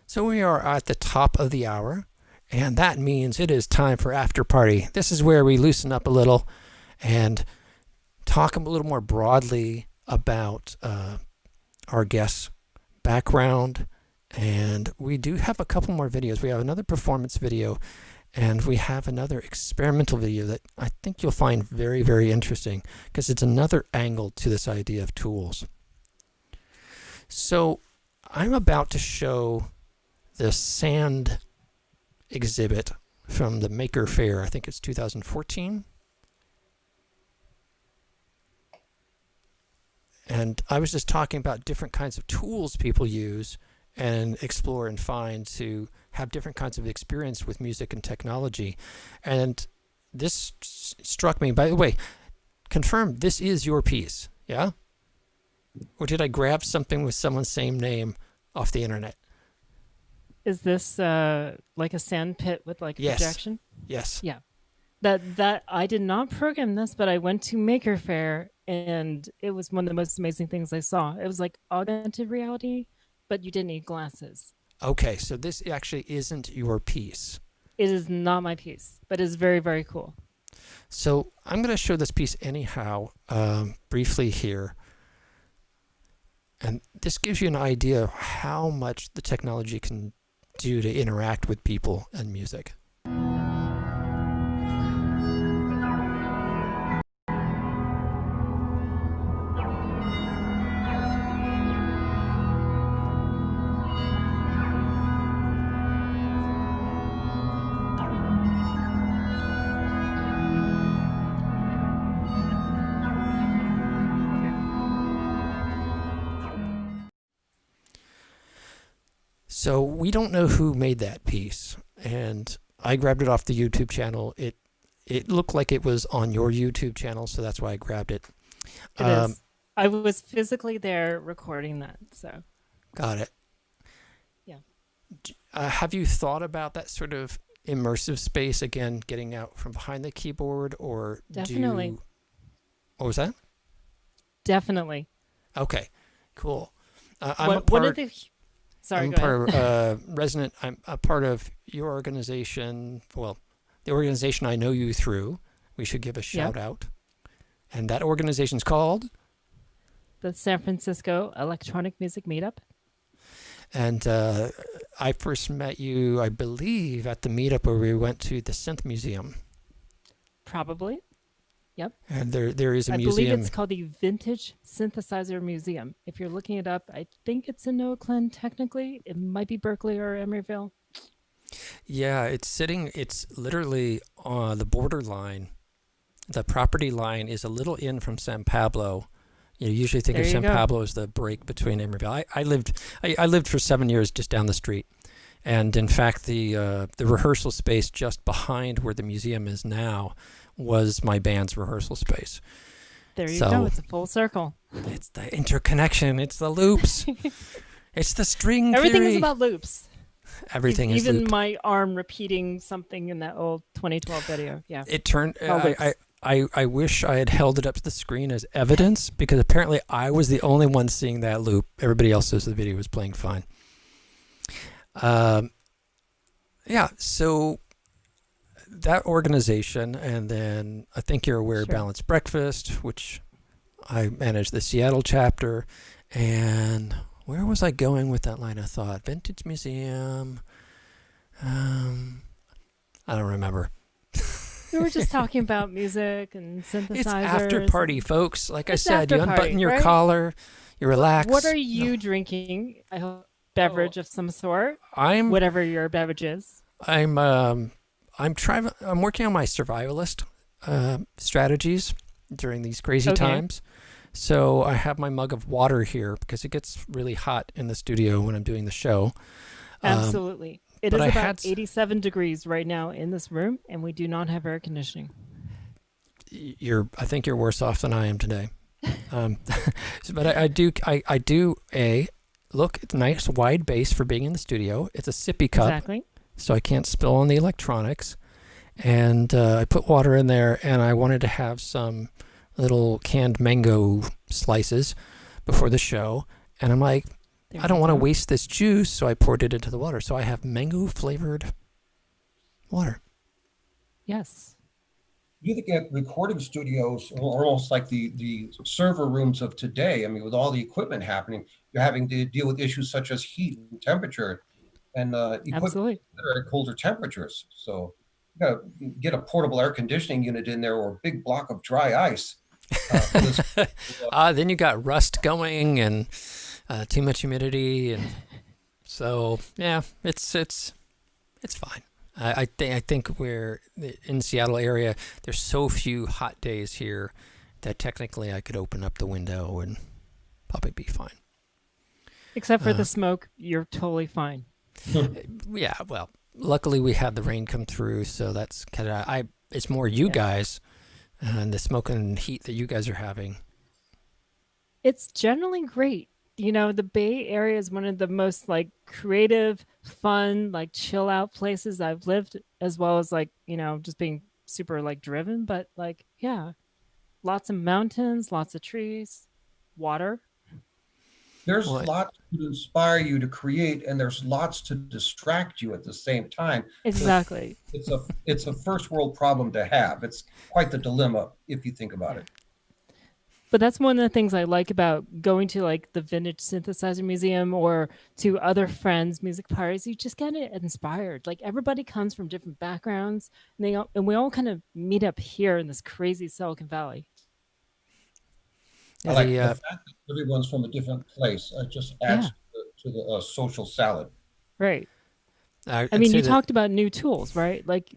So we are at the top of the hour, and that means it is time for After Party. This is where we loosen up a little and talk a little more broadly about our guest's background. And we do have a couple more videos. We have another performance video, and we have another experimental video that I think you'll find very, very interesting, because it's another angle to this idea of tools. So I'm about to show the sand exhibit from the Maker Faire. I think it's 2014. And I was just talking about different kinds of tools people use and explore and find to have different kinds of experience with music and technology. And this struck me. By the way, confirm this is your piece, yeah? Or did I grab something with someone's same name off the internet? Is this like a sand pit with like a projection? Yes. Yeah. That I did not program this, but I went to Maker Faire, and it was one of the most amazing things I saw. It was like augmented reality, but you didn't need glasses. Okay, so this actually isn't your piece. It is not my piece, but it's very, very cool. So I'm going to show this piece anyhow, briefly here. And this gives you an idea of how much the technology can do to interact with people and music. So we don't know who made that piece, and I grabbed it off the YouTube channel. It looked like it was on your YouTube channel, so that's why I grabbed it. It is. I was physically there recording that, so. Got it. Yeah. Have you thought about that sort of immersive space, again, getting out from behind the keyboard, or Definitely. What was that? Definitely. Okay, cool. I'm a What are part. the? Sorry, I'm go a ahead. part resident. I'm a part of your organization. Well, the organization I know you through. We should give a Yeah, shout out. And that organization's called. the San Francisco Electronic Music Meetup. And I first met you, I believe, at the meetup where we went to the Synth Museum. Probably. Yep. And there is a I believe museum. it's called the Vintage Synthesizer Museum. If you're looking it up, I think it's in Oakland technically. It might be Berkeley or Emeryville. Yeah, it's literally on the borderline. The property line is a little in from San Pablo. You usually think There of you San go. Pablo as the break between Emeryville. I lived for 7 years just down the street. And in fact, the rehearsal space just behind where the museum is now was my band's rehearsal space. There you So- go. It's a full circle. It's the interconnection. It's the loops. It's the string Everything theory. is about loops. Everything is Even looped. my arm repeating something in that old 2012 video. Yeah. It turned. All loops. I wish I had held it up to the screen as evidence because apparently I was the only one seeing that loop. Everybody else says the video was playing fine. Yeah. So that organization, and then I think you're aware of Sure. Balanced Breakfast, which I manage the Seattle chapter, and where was I going with that line of thought? Vintage Museum. I don't remember. We were just talking about music and synthesizers. It's after party, folks. Like I It's said, you after party, unbutton your right? collar, you relax. What are you drinking? I hope beverage of some sort, I'm whatever your beverage is. I'm trying. I'm working on my survivalist strategies during these crazy Okay. times. So I have my mug of water here because it gets really hot in the studio when I'm doing the show. Absolutely. It but is I about had 87 degrees right now in this room, and we do not have air conditioning. I think you're worse off than I am today. But I do look. It's a nice wide base for being in the studio. It's a sippy cup. Exactly. So I can't spill on the electronics. And I put water in there, and I wanted to have some little canned mango slices before the show. And I'm like, There I don't you want to go. waste this juice, so I poured it into the water. So I have mango flavored water. Yes. You think at recording studios are almost like the server rooms of today. I mean, with all the equipment happening, you're having to deal with issues such as heat and temperature and equipment Absolutely. that are at colder temperatures. So you got to get a portable air conditioning unit in there or a big block of dry ice. For this, Then you got rust going and too much humidity, and so yeah, it's fine. I think we're in the Seattle area. There's so few hot days here that technically I could open up the window and probably be fine. Except for the smoke, you're totally fine. Yeah, well, luckily we had the rain come through, so that's kind of it's more you Yeah. guys and the smoke and heat that you guys are having. It's generally great. You know, the Bay Area is one of the most like creative, fun, like chill out places I've lived, as well as like, you know, just being super like driven. But like, yeah, lots of mountains, lots of trees, water. there's Well, lots to inspire you to create, and there's lots to distract you at the same time. Exactly. It's a first world problem to have. It's quite the dilemma if you think about it. But that's one of the things I like about going to like the Vintage Synthesizer Museum or to other friends' music parties. You just get inspired. Like everybody comes from different backgrounds, and we all kind of meet up here in this crazy Silicon Valley. I like The, the fact that everyone's from a different place. It just adds to the social salad. Right. I I'd mean, say you that- talked about new tools, right? Like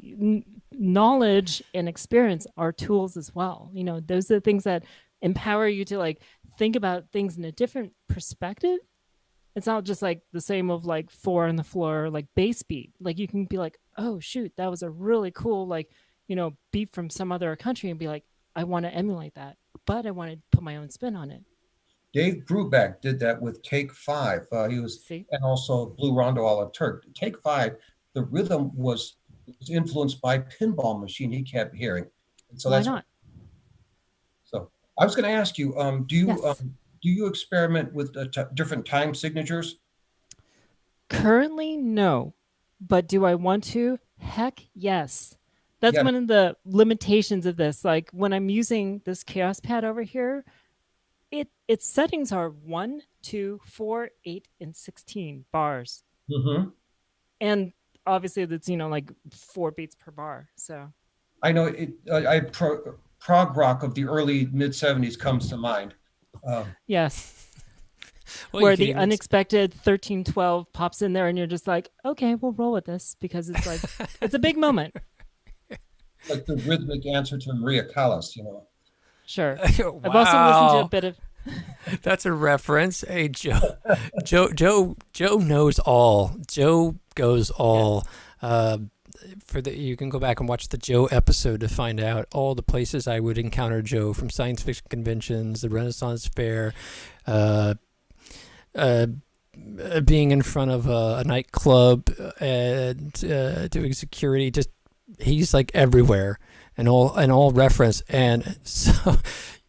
knowledge and experience are tools as well. You know, those are the things that empower you to like think about things in a different perspective. It's not just like the same of like four on the floor, like bass beat. Like you can be like, oh shoot, that was a really cool, like, you know, beat from some other country, and be like, I want to emulate that, but I want to put my own spin on it. Dave Brubeck did that with Take Five. He was, See? and also Blue Rondo a la Turk. Take Five, the rhythm was influenced by pinball machine he kept hearing, and so Why that's not? so. I was going to ask you, do you Yes. do you experiment with different time signatures? Currently, no. But do I want to? Heck yes. That's Yeah, one of the limitations of this. Like when I'm using this Chaos Pad over here, its settings are 1, 2, 4, 8, and 16 bars. hmm And obviously that's, like 4 beats per bar. So I know it. Prog rock of the early mid '70s comes to mind. yes. Well, you Where could the even unexpected 1312 pops in there and you're just like, okay, we'll roll with this because it's like it's a big moment. Like the rhythmic answer to Maria Callas, Sure. I've also listened to a wow, bit of that's a reference. Hey, Joe knows all. Joe goes all. You can go back and watch the Joe episode to find out all the places I would encounter Joe, from science fiction conventions, the Renaissance Fair, uh, being in front of a nightclub and doing security. Just he's like everywhere and all reference. And so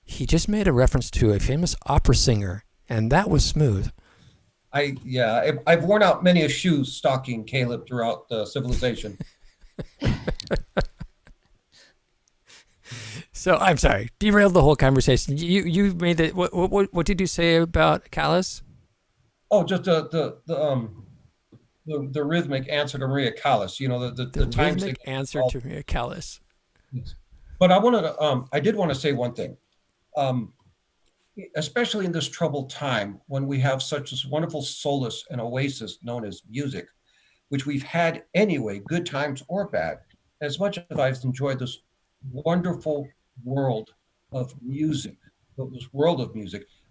he just made a reference to a famous opera singer, and that was smooth. I've worn out many a shoe stalking Caleb throughout civilization. So I'm sorry, derailed the whole conversation. You made it. What did you say about Callis? Oh, just the rhythmic answer to Maria Callas. The time Rhythmic signal. answer to Maria Callas. But I did want to say one thing. Especially in this troubled time when we have such a wonderful solace and oasis known as music, which we've had anyway, good times or bad. As much as I've enjoyed this wonderful world of music,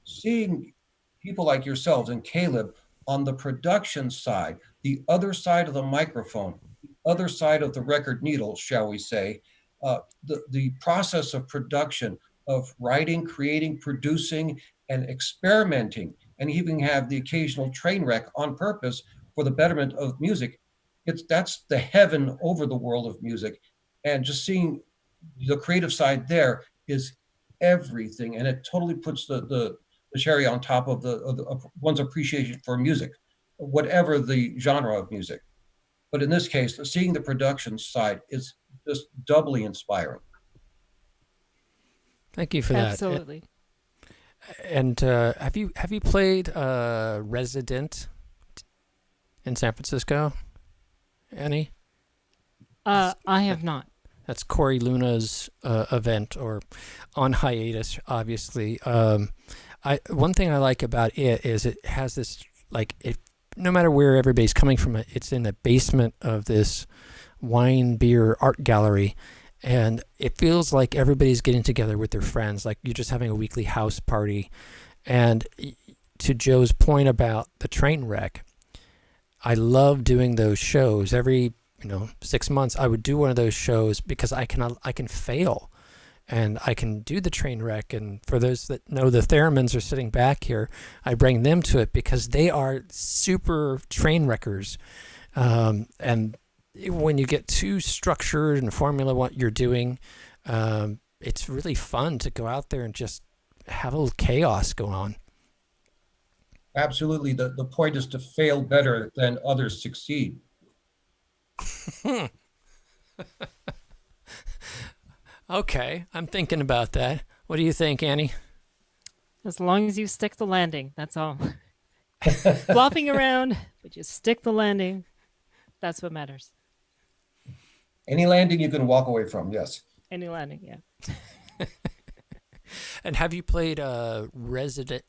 seeing people like yourselves and Caleb on the production side, the other side of the microphone, the other side of the record needle, shall we say, the process of production, of writing, creating, producing, and experimenting, and even have the occasional train wreck on purpose for the betterment of music. That's the heaven over the world of music. And just seeing the creative side there is everything. And it totally puts the cherry on top of one's appreciation for music, whatever the genre of music. But in this case, seeing the production side is just doubly inspiring. Thank you for that. absolutely. And have you played Resident in San Francisco? Any? I have not. That's Corey Luna's event, or on hiatus, obviously. One thing I like about it is it has this, like, no matter where everybody's coming from, it's in the basement of this wine beer art gallery, and it feels like everybody's getting together with their friends, like you're just having a weekly house party. And to Joe's point about the train wreck, I love doing those shows. Every 6 months I would do one of those shows because I can fail and I can do the train wreck. And for those that know, the Theremins are sitting back here, I bring them to it because they are super train wreckers. And when you get too structured and formula what you're doing, it's really fun to go out there and just have a little chaos going on. Absolutely. The point is to fail better than others succeed. Okay, I'm thinking about that. What do you think, Annie? As long as you stick the landing, that's all. Flopping around, but you stick the landing. That's what matters. Any landing you can walk away from, yes. Any landing, yeah. And have you played Resonant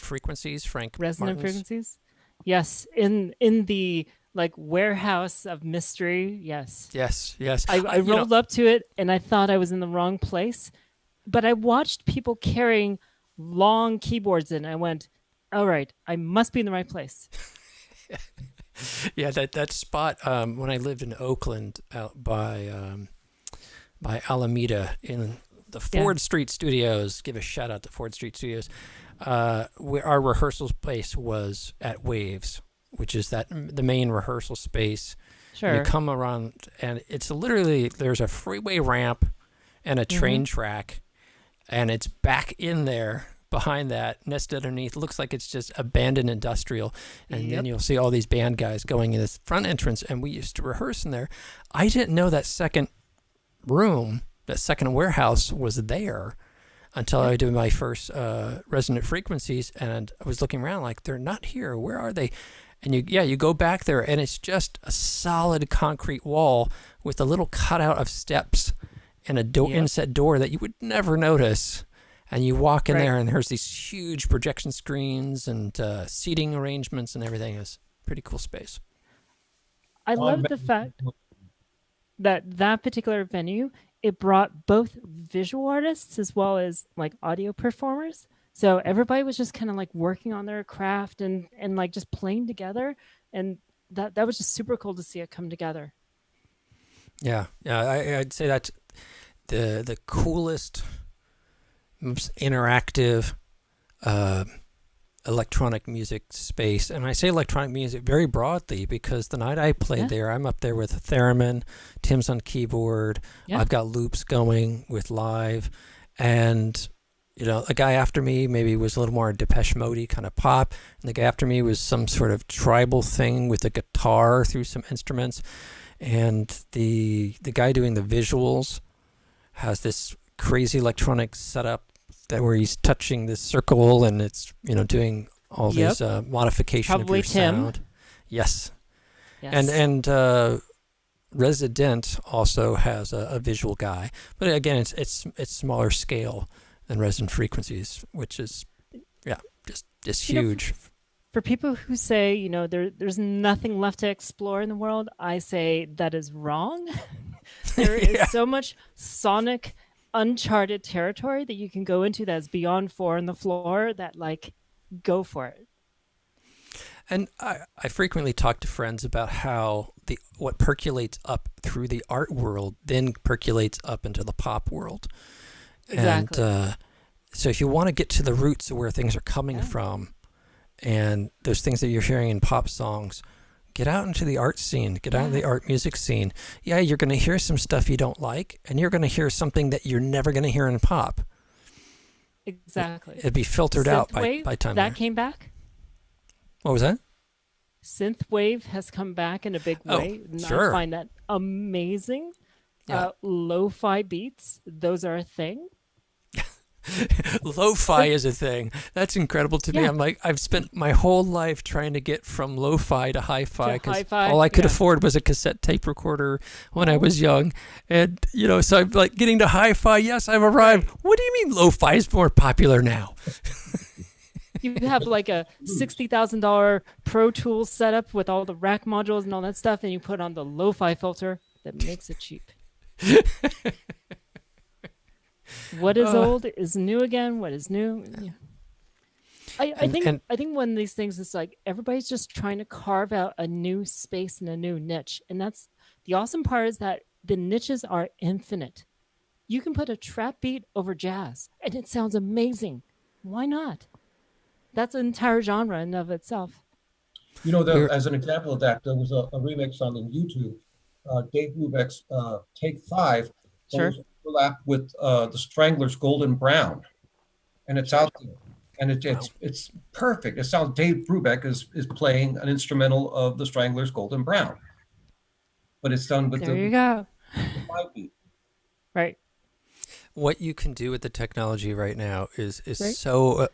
Frequencies, Frank Resonant Martin's? frequencies? Yes. In the warehouse of mystery, yes. Yes. I rolled up to it and I thought I was in the wrong place, but I watched people carrying long keyboards in. I went, all right, I must be in the right place. Yeah, that spot when I lived in Oakland, out by Alameda, in the Ford Street Studios. Give a shout out to Ford Street Studios. Where our rehearsal space was at Waves, which is the main rehearsal space. Sure. And you come around, and it's literally, there's a freeway ramp and a train track, and it's back in there behind that, nested underneath, looks like it's just abandoned industrial. And then you'll see all these band guys going in this front entrance, and we used to rehearse in there. I didn't know that second room, that second warehouse was there until I did my first resonant frequencies, and I was looking around like, they're not here. Where are they? And you go back there, and it's just a solid concrete wall with a little cutout of steps and a inset door that you would never notice. And you walk in there, and there's these huge projection screens and seating arrangements and everything. It's pretty cool space. I love the fact that particular venue, it brought both visual artists as well as like audio performers. So everybody was just kind of like working on their craft and like just playing together. And that was just super cool to see it come together. Yeah. I'd say that's the coolest, most interactive electronic music space. And I say electronic music very broadly because the night I played there, I'm up there with a theremin, Tim's on keyboard, I've got loops going with live, and a guy after me maybe was a little more Depeche Mode kind of pop, and the guy after me was some sort of tribal thing with a guitar through some instruments, and the guy doing the visuals has this crazy electronic setup where he's touching this circle and it's doing all these modification Probably of your Tim. sound. Yes. And Resident also has a visual guy, but again it's smaller scale than Resonant Frequencies, which is just huge. For people who say there's nothing left to explore in the world, I say that is wrong. There is so much sonic uncharted territory that you can go into that's beyond 4 on the floor, that like, go for it. And I frequently talk to friends about how what percolates up through the art world then percolates up into the pop world. Exactly. And so if you want to get to the roots of where things are coming from and those things that you're hearing in pop songs, get out into the art scene, get out into the art music scene. Yeah, you're going to hear some stuff you don't like, and you're going to hear something that you're never going to hear in pop. Exactly. It'd be filtered out by time. That came back. What was that? Synthwave has come back in a big way. And sure. I find that amazing. Lo-fi beats, those are a thing. Lo-fi is a thing. That's incredible to me. I'm like, I've spent my whole life trying to get from lo-fi to hi-fi because all I could afford was a cassette tape recorder when I was young. And, so I'm like getting to hi-fi. Yes, I've arrived. What do you mean lo-fi is more popular now? You have like a $60,000 Pro Tools setup with all the rack modules and all that stuff, and you put on the lo-fi filter that makes it cheap. What is old is new again. What is new? Yeah. I think one of these things is like everybody's just trying to carve out a new space and a new niche. And that's the awesome part, is that the niches are infinite. You can put a trap beat over jazz and it sounds amazing. Why not? That's an entire genre in of itself. As an example of that, there was a remix on YouTube, Dave Brubeck's Take 5. Sure. Overlap with the Stranglers' Golden Brown, and it's out there, and it's perfect. It sounds Dave Brubeck is playing an instrumental of the Stranglers' Golden Brown, but it's done with you go. The 5 beat. Right. What you can do with the technology right now is so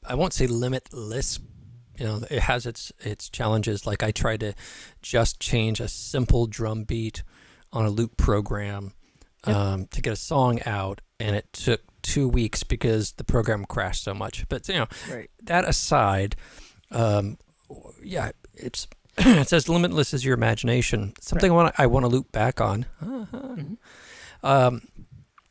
I won't say limitless. It has its challenges. Like I tried to just change a simple drum beat on a loop program to get a song out, and it took 2 weeks because the program crashed so much. But that aside, it's it's as limitless as your imagination. Something I want to loop back on.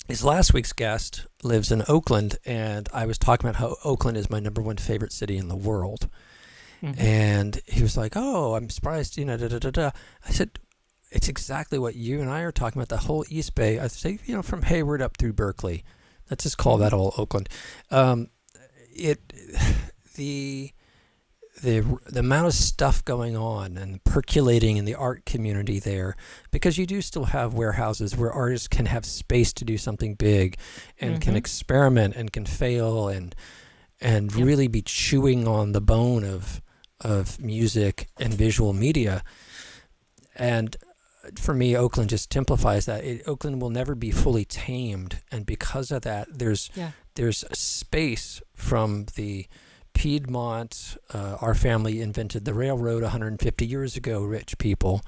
Is last week's guest lives in Oakland, and I was talking about how Oakland is my number one favorite city in the world. And he was like, "Oh, I'm surprised." I said, it's exactly what you and I are talking about, the whole East Bay. I say, from Hayward up through Berkeley. Let's just call that all Oakland. The amount of stuff going on and percolating in the art community there, because you do still have warehouses where artists can have space to do something big and can experiment and can fail. And and Yep. really be chewing on the bone of music and visual media. And for me, Oakland just typifies that. Oakland will never be fully tamed, and because of that, there's a space from the Piedmont. Our family invented the railroad 150 years ago, rich people,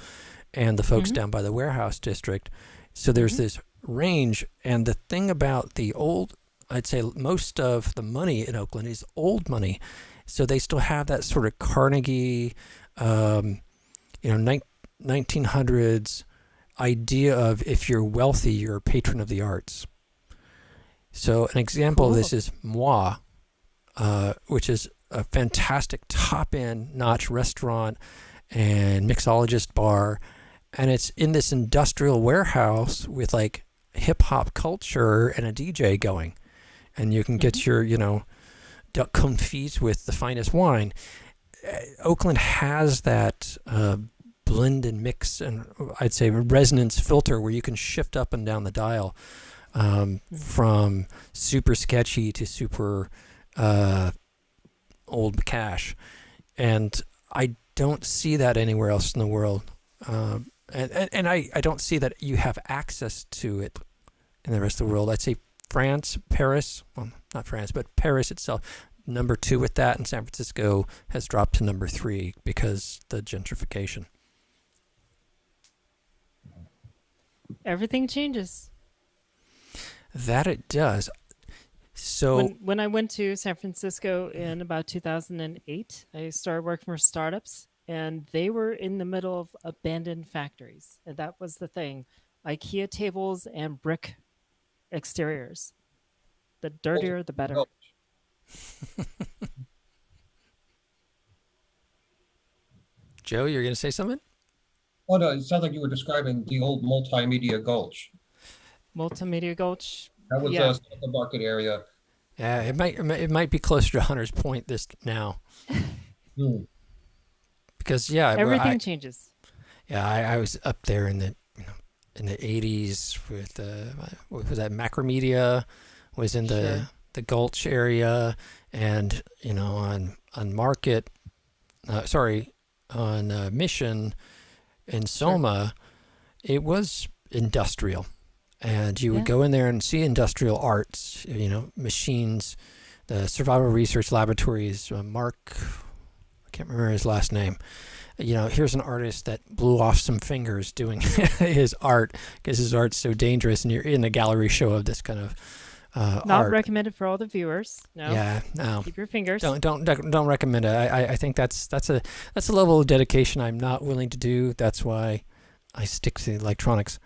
and the folks down by the warehouse district. So there's this range, and the thing about the old, I'd say most of the money in Oakland is old money. So they still have that sort of Carnegie, 1900s idea of if you're wealthy, you're a patron of the arts. So an example of this is Moi, which is a fantastic top-end notch restaurant and mixologist bar. And it's in this industrial warehouse with like hip-hop culture and a DJ going. And you can get your, duck confits with the finest wine. Oakland has that blend and mix, and I'd say resonance filter where you can shift up and down the dial from super sketchy to super old cash. And I don't see that anywhere else in the world. And I don't see that you have access to it in the rest of the world. I'd say France, Paris, well, not France, but Paris itself, number 2 with that, and San Francisco has dropped to number 3 because the gentrification. Everything changes. That it does. So when I went to San Francisco in about 2008, I started working for startups, and they were in the middle of abandoned factories. And that was the thing. IKEA tables and brick exteriors. The dirtier, the better. Joe, you're going to say something? Oh, no, it sounds like you were describing the old Multimedia Gulch. Multimedia Gulch. That was the market area. Yeah, it might be closer to Hunter's Point this now. Because everything changes. Yeah, I was up there in the 80s with what was that, Macromedia was in the Gulch area, and on Market, on Mission in Soma, it was industrial. And you would go in there and see industrial arts, machines, the Survival Research Laboratories, Mark, I can't remember his last name. Here's an artist that blew off some fingers doing his art because his art's so dangerous, and you're in a gallery show of this kind of Not art. recommended for all the viewers. No. Yeah, no. Keep your fingers. Don't recommend it. I think that's a level of dedication I'm not willing to do. That's why I stick to the electronics.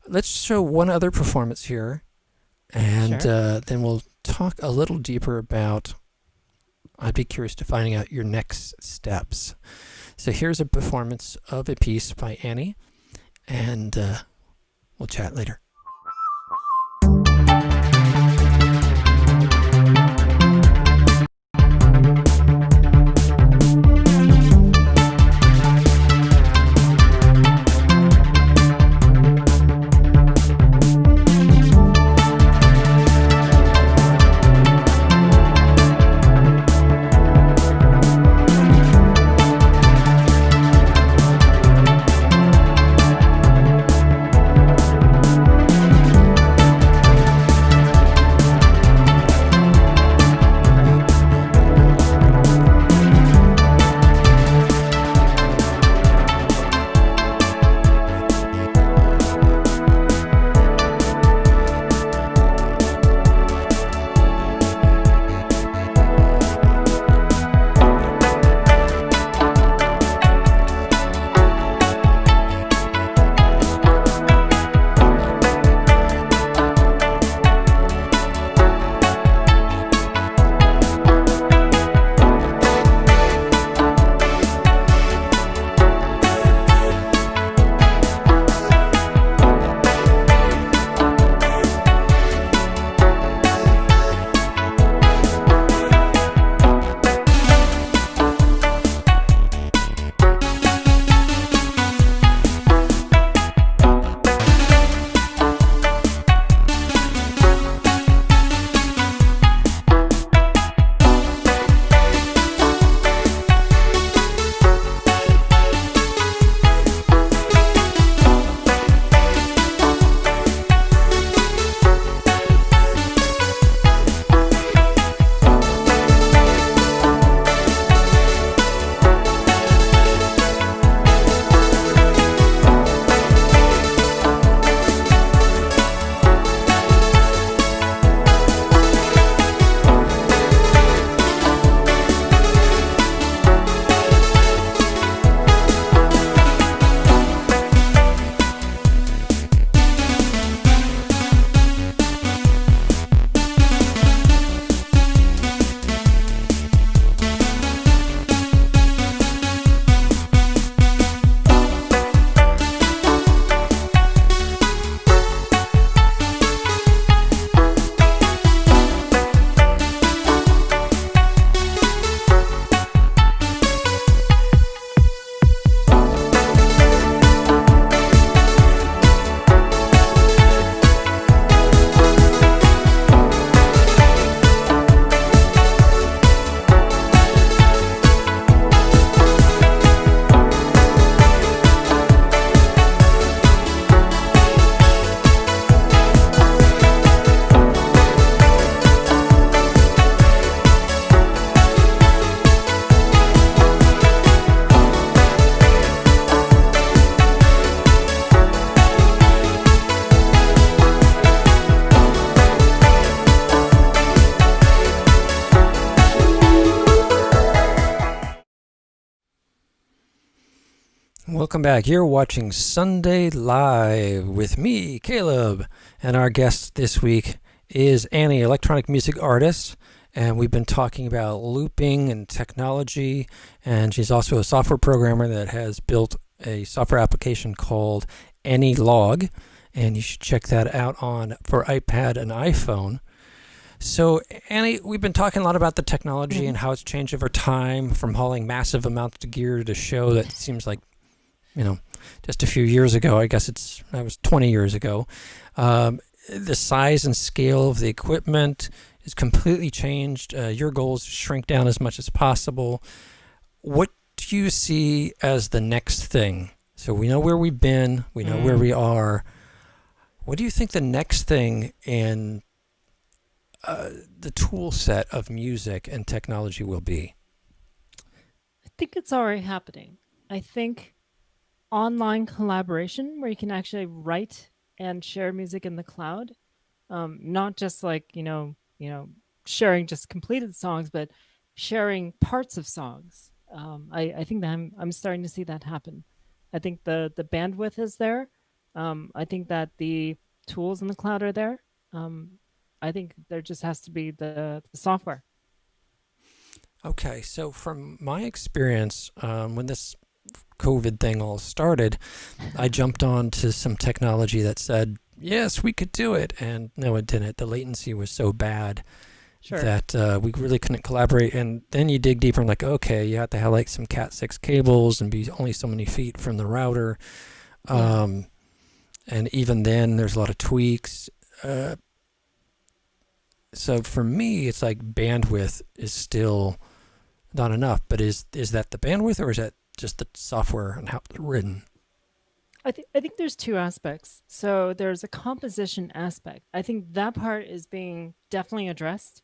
Let's show one other performance here, and then we'll talk a little deeper about. I'd be curious to finding out your next steps. So here's a performance of a piece by Annie, and we'll chat later. Welcome back. You're watching Sunday Live with me, Caleb, and our guest this week is Annie, electronic music artist, and we've been talking about looping and technology, and she's also a software programmer that has built a software application called AnyLog, and you should check that out on for iPad and iPhone. So, Annie, we've been talking a lot about the technology and how it's changed over time from hauling massive amounts of gear to show that seems like, just a few years ago. I guess that was 20 years ago. The size and scale of the equipment is completely changed. Your goal is to shrink down as much as possible. What do you see as the next thing? So we know where we've been. We know where we are. What do you think the next thing in the tool set of music and technology will be? I think it's already happening. I think online collaboration where you can actually write and share music in the cloud, not just like sharing just completed songs, but sharing parts of songs. I think that I'm starting to see that happen. I think the bandwidth is there. I think that the tools in the cloud are there. I think there just has to be the software. Okay, so from my experience, when this COVID thing all started, I jumped on to some technology that said, yes, we could do it. And no, it didn't. The latency was so bad that we really couldn't collaborate. And then you dig deeper and like, okay, you have to have like some Cat6 cables and be only so many feet from the router. And even then, there's a lot of tweaks. So for me, it's like bandwidth is still not enough. But is that the bandwidth, or is that just the software and how it's written? I think there's two aspects. So there's a composition aspect. I think that part is being definitely addressed.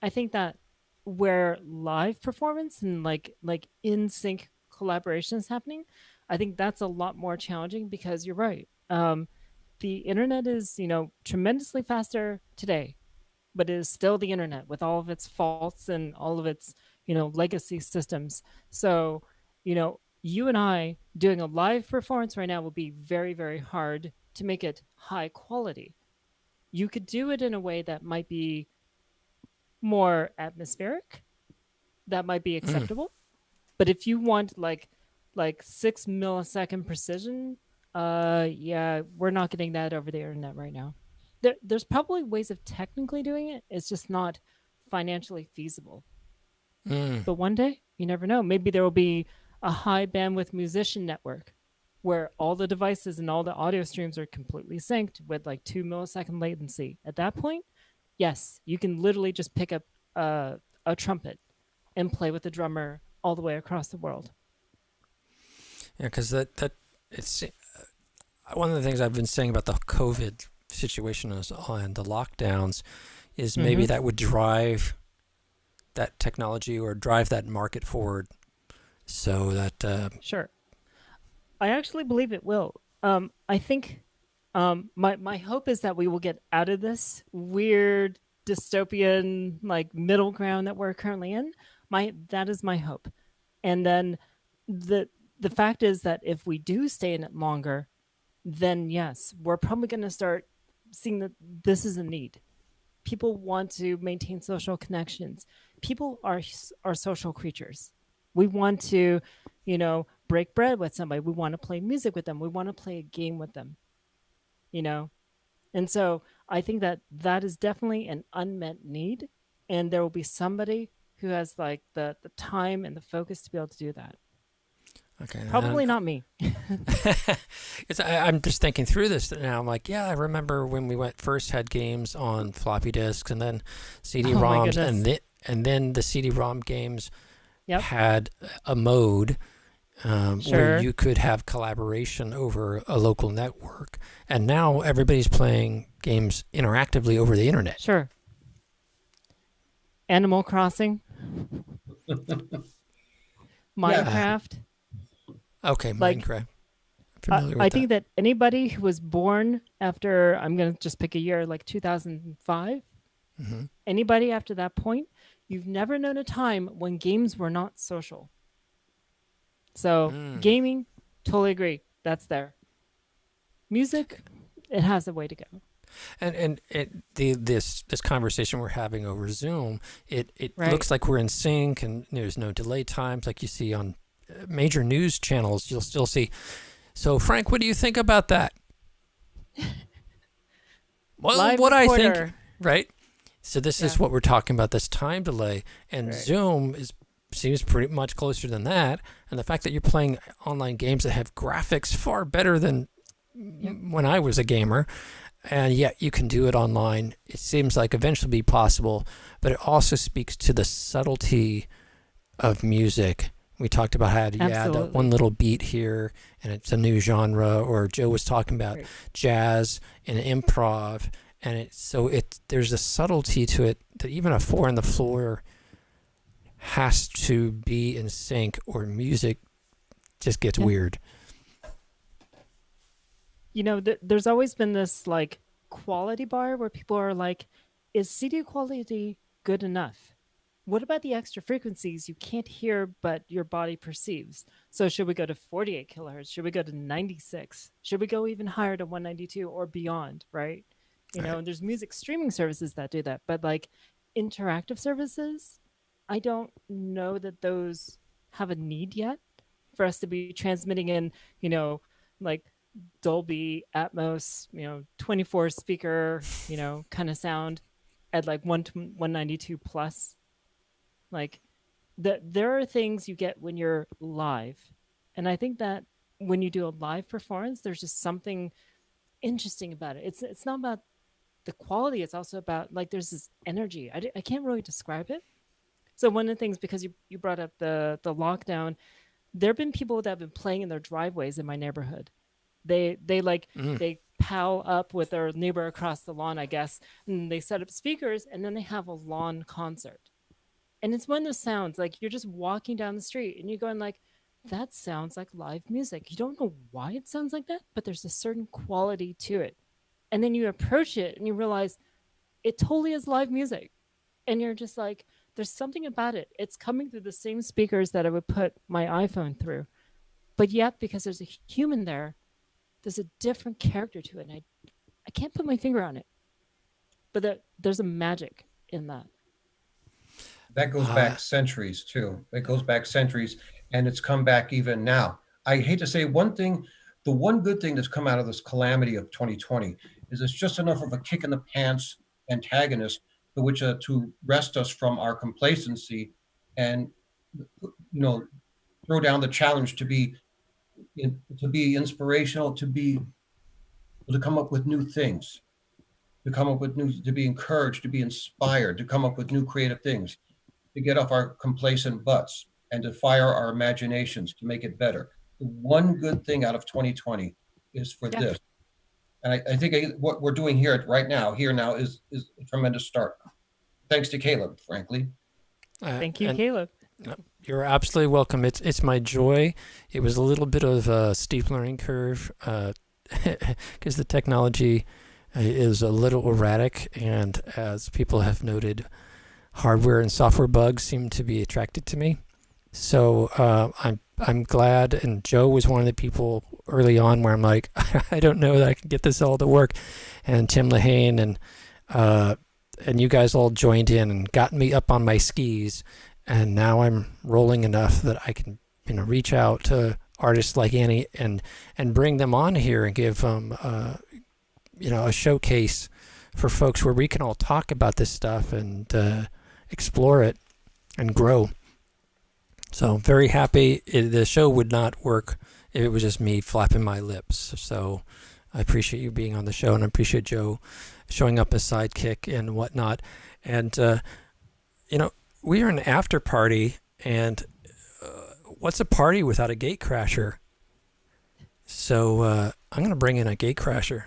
I think that where live performance and like in sync collaboration is happening, I think that's a lot more challenging because you're right. The internet is tremendously faster today, but it is still the internet with all of its faults and all of its legacy systems. So you and I doing a live performance right now will be very, very hard to make it high quality. You could do it in a way that might be more atmospheric, that might be acceptable. But if you want like 6 millisecond precision, we're not getting that over the internet right now. There's probably ways of technically doing it. It's just not financially feasible. But one day, you never know. Maybe there will be a high bandwidth musician network where all the devices and all the audio streams are completely synced with like 2 millisecond latency. At that point, yes, you can literally just pick up a trumpet and play with the drummer all the way across the world. Yeah, because that it's one of the things I've been saying about the COVID situation and the lockdowns is maybe that would drive that technology or drive that market forward. So that Sure, I actually believe it will. I think my hope is that we will get out of this weird dystopian like middle ground that we're currently in. That is my hope. And then the fact is that if we do stay in it longer, then yes, we're probably going to start seeing that this is a need. People want to maintain social connections. People are social creatures. We want to, break bread with somebody. We want to play music with them. We want to play a game with them, And so I think that is definitely an unmet need. And there will be somebody who has like the time and the focus to be able to do that. Okay. Probably not me. I'm just thinking through this now. I'm like, yeah, I remember when we first had games on floppy disks and then CD-ROMs, and then the CD-ROM games had a mode where you could have collaboration over a local network, and now everybody's playing games interactively over the internet. Sure. Animal Crossing, Minecraft. Okay, Minecraft. I think that anybody who was born after, I'm going to just pick a year, like 2005, anybody after that point, you've never known a time when games were not social. So gaming, Totally agree. That's there. Music, it has a way to go. And this conversation we're having over Zoom, it Right. looks like we're in sync, and there's no delay times like you see on major news channels. You'll still see. So, Frank, what do you think about that? Well, Live what I think, recorder. right? So this is Yeah. what we're talking about, this time delay, and Right. Zoom seems pretty much closer than that. And the fact that you're playing online games that have graphics far better than when I was a gamer, and yet you can do it online. It seems like eventually be possible, but it also speaks to the subtlety of music. We talked about how you add that Absolutely. one little beat here, and it's a new genre. Or Joe was talking about Right. jazz and improv, and there's a subtlety to it that even a 4 on the floor has to be in sync, or music just gets Yeah. weird. You know, there's always been this like quality bar where people are like, is CD quality good enough? What about the extra frequencies you can't hear but your body perceives? So should we go to 48 kilohertz? Should we go to 96? Should we go even higher to 192 or beyond, right? You know, Right. and there's music streaming services that do that, but like interactive services, I don't know that those have a need yet for us to be transmitting in, you know, like Dolby Atmos, 24 speaker, kind of sound at like 192 plus. Like there are things you get when you're live. And I think that when you do a live performance, there's just something interesting about it. It's not about the quality, it's also about like there's this energy. I can't really describe it. So one of the things, because you brought up the lockdown, there have been people that have been playing in their driveways in my neighborhood. They they pal up with their neighbor across the lawn, I guess, and they set up speakers, and then they have a lawn concert. And it's one of those sounds like you're just walking down the street and you're going like, that sounds like live music. You don't know why it sounds like that, but there's a certain quality to it. And then you approach it and you realize it totally is live music. And you're just like, there's something about it. It's coming through the same speakers that I would put my iPhone through. But yet, because there's a human there, there's a different character to it. And I can't put my finger on it. But there's a magic in that. That goes back centuries too. It goes back centuries, and it's come back even now. I hate to say one thing, the one good thing that's come out of this calamity of 2020 is it's just enough of a kick in the pants antagonist to which to rest us from our complacency and throw down the challenge to be inspirational, to come up with new things, to be encouraged, to be inspired, to come up with new creative things, to get off our complacent butts and to fire our imaginations to make it better. The one good thing out of 2020 is for this. And I think what we're doing here now is a tremendous start. Thanks to Caleb, frankly. Thank you, And Caleb. you're absolutely welcome. It's my joy. It was a little bit of a steep learning curve because the technology is a little erratic, and as people have noted, hardware and software bugs seem to be attracted to me. So I'm glad, and Joe was one of the people early on where I'm like, I don't know that I can get this all to work, and Tim Lehane and you guys all joined in and got me up on my skis, and now I'm rolling enough that I can reach out to artists like Annie and bring them on here and give them a showcase for folks where we can all talk about this stuff and explore it and grow. So very happy. The show would not work if it was just me flapping my lips. So I appreciate you being on the show, and I appreciate Joe showing up as sidekick and whatnot. And we are an after party, and what's a party without a gate crasher? So I'm going to bring in a gate crasher.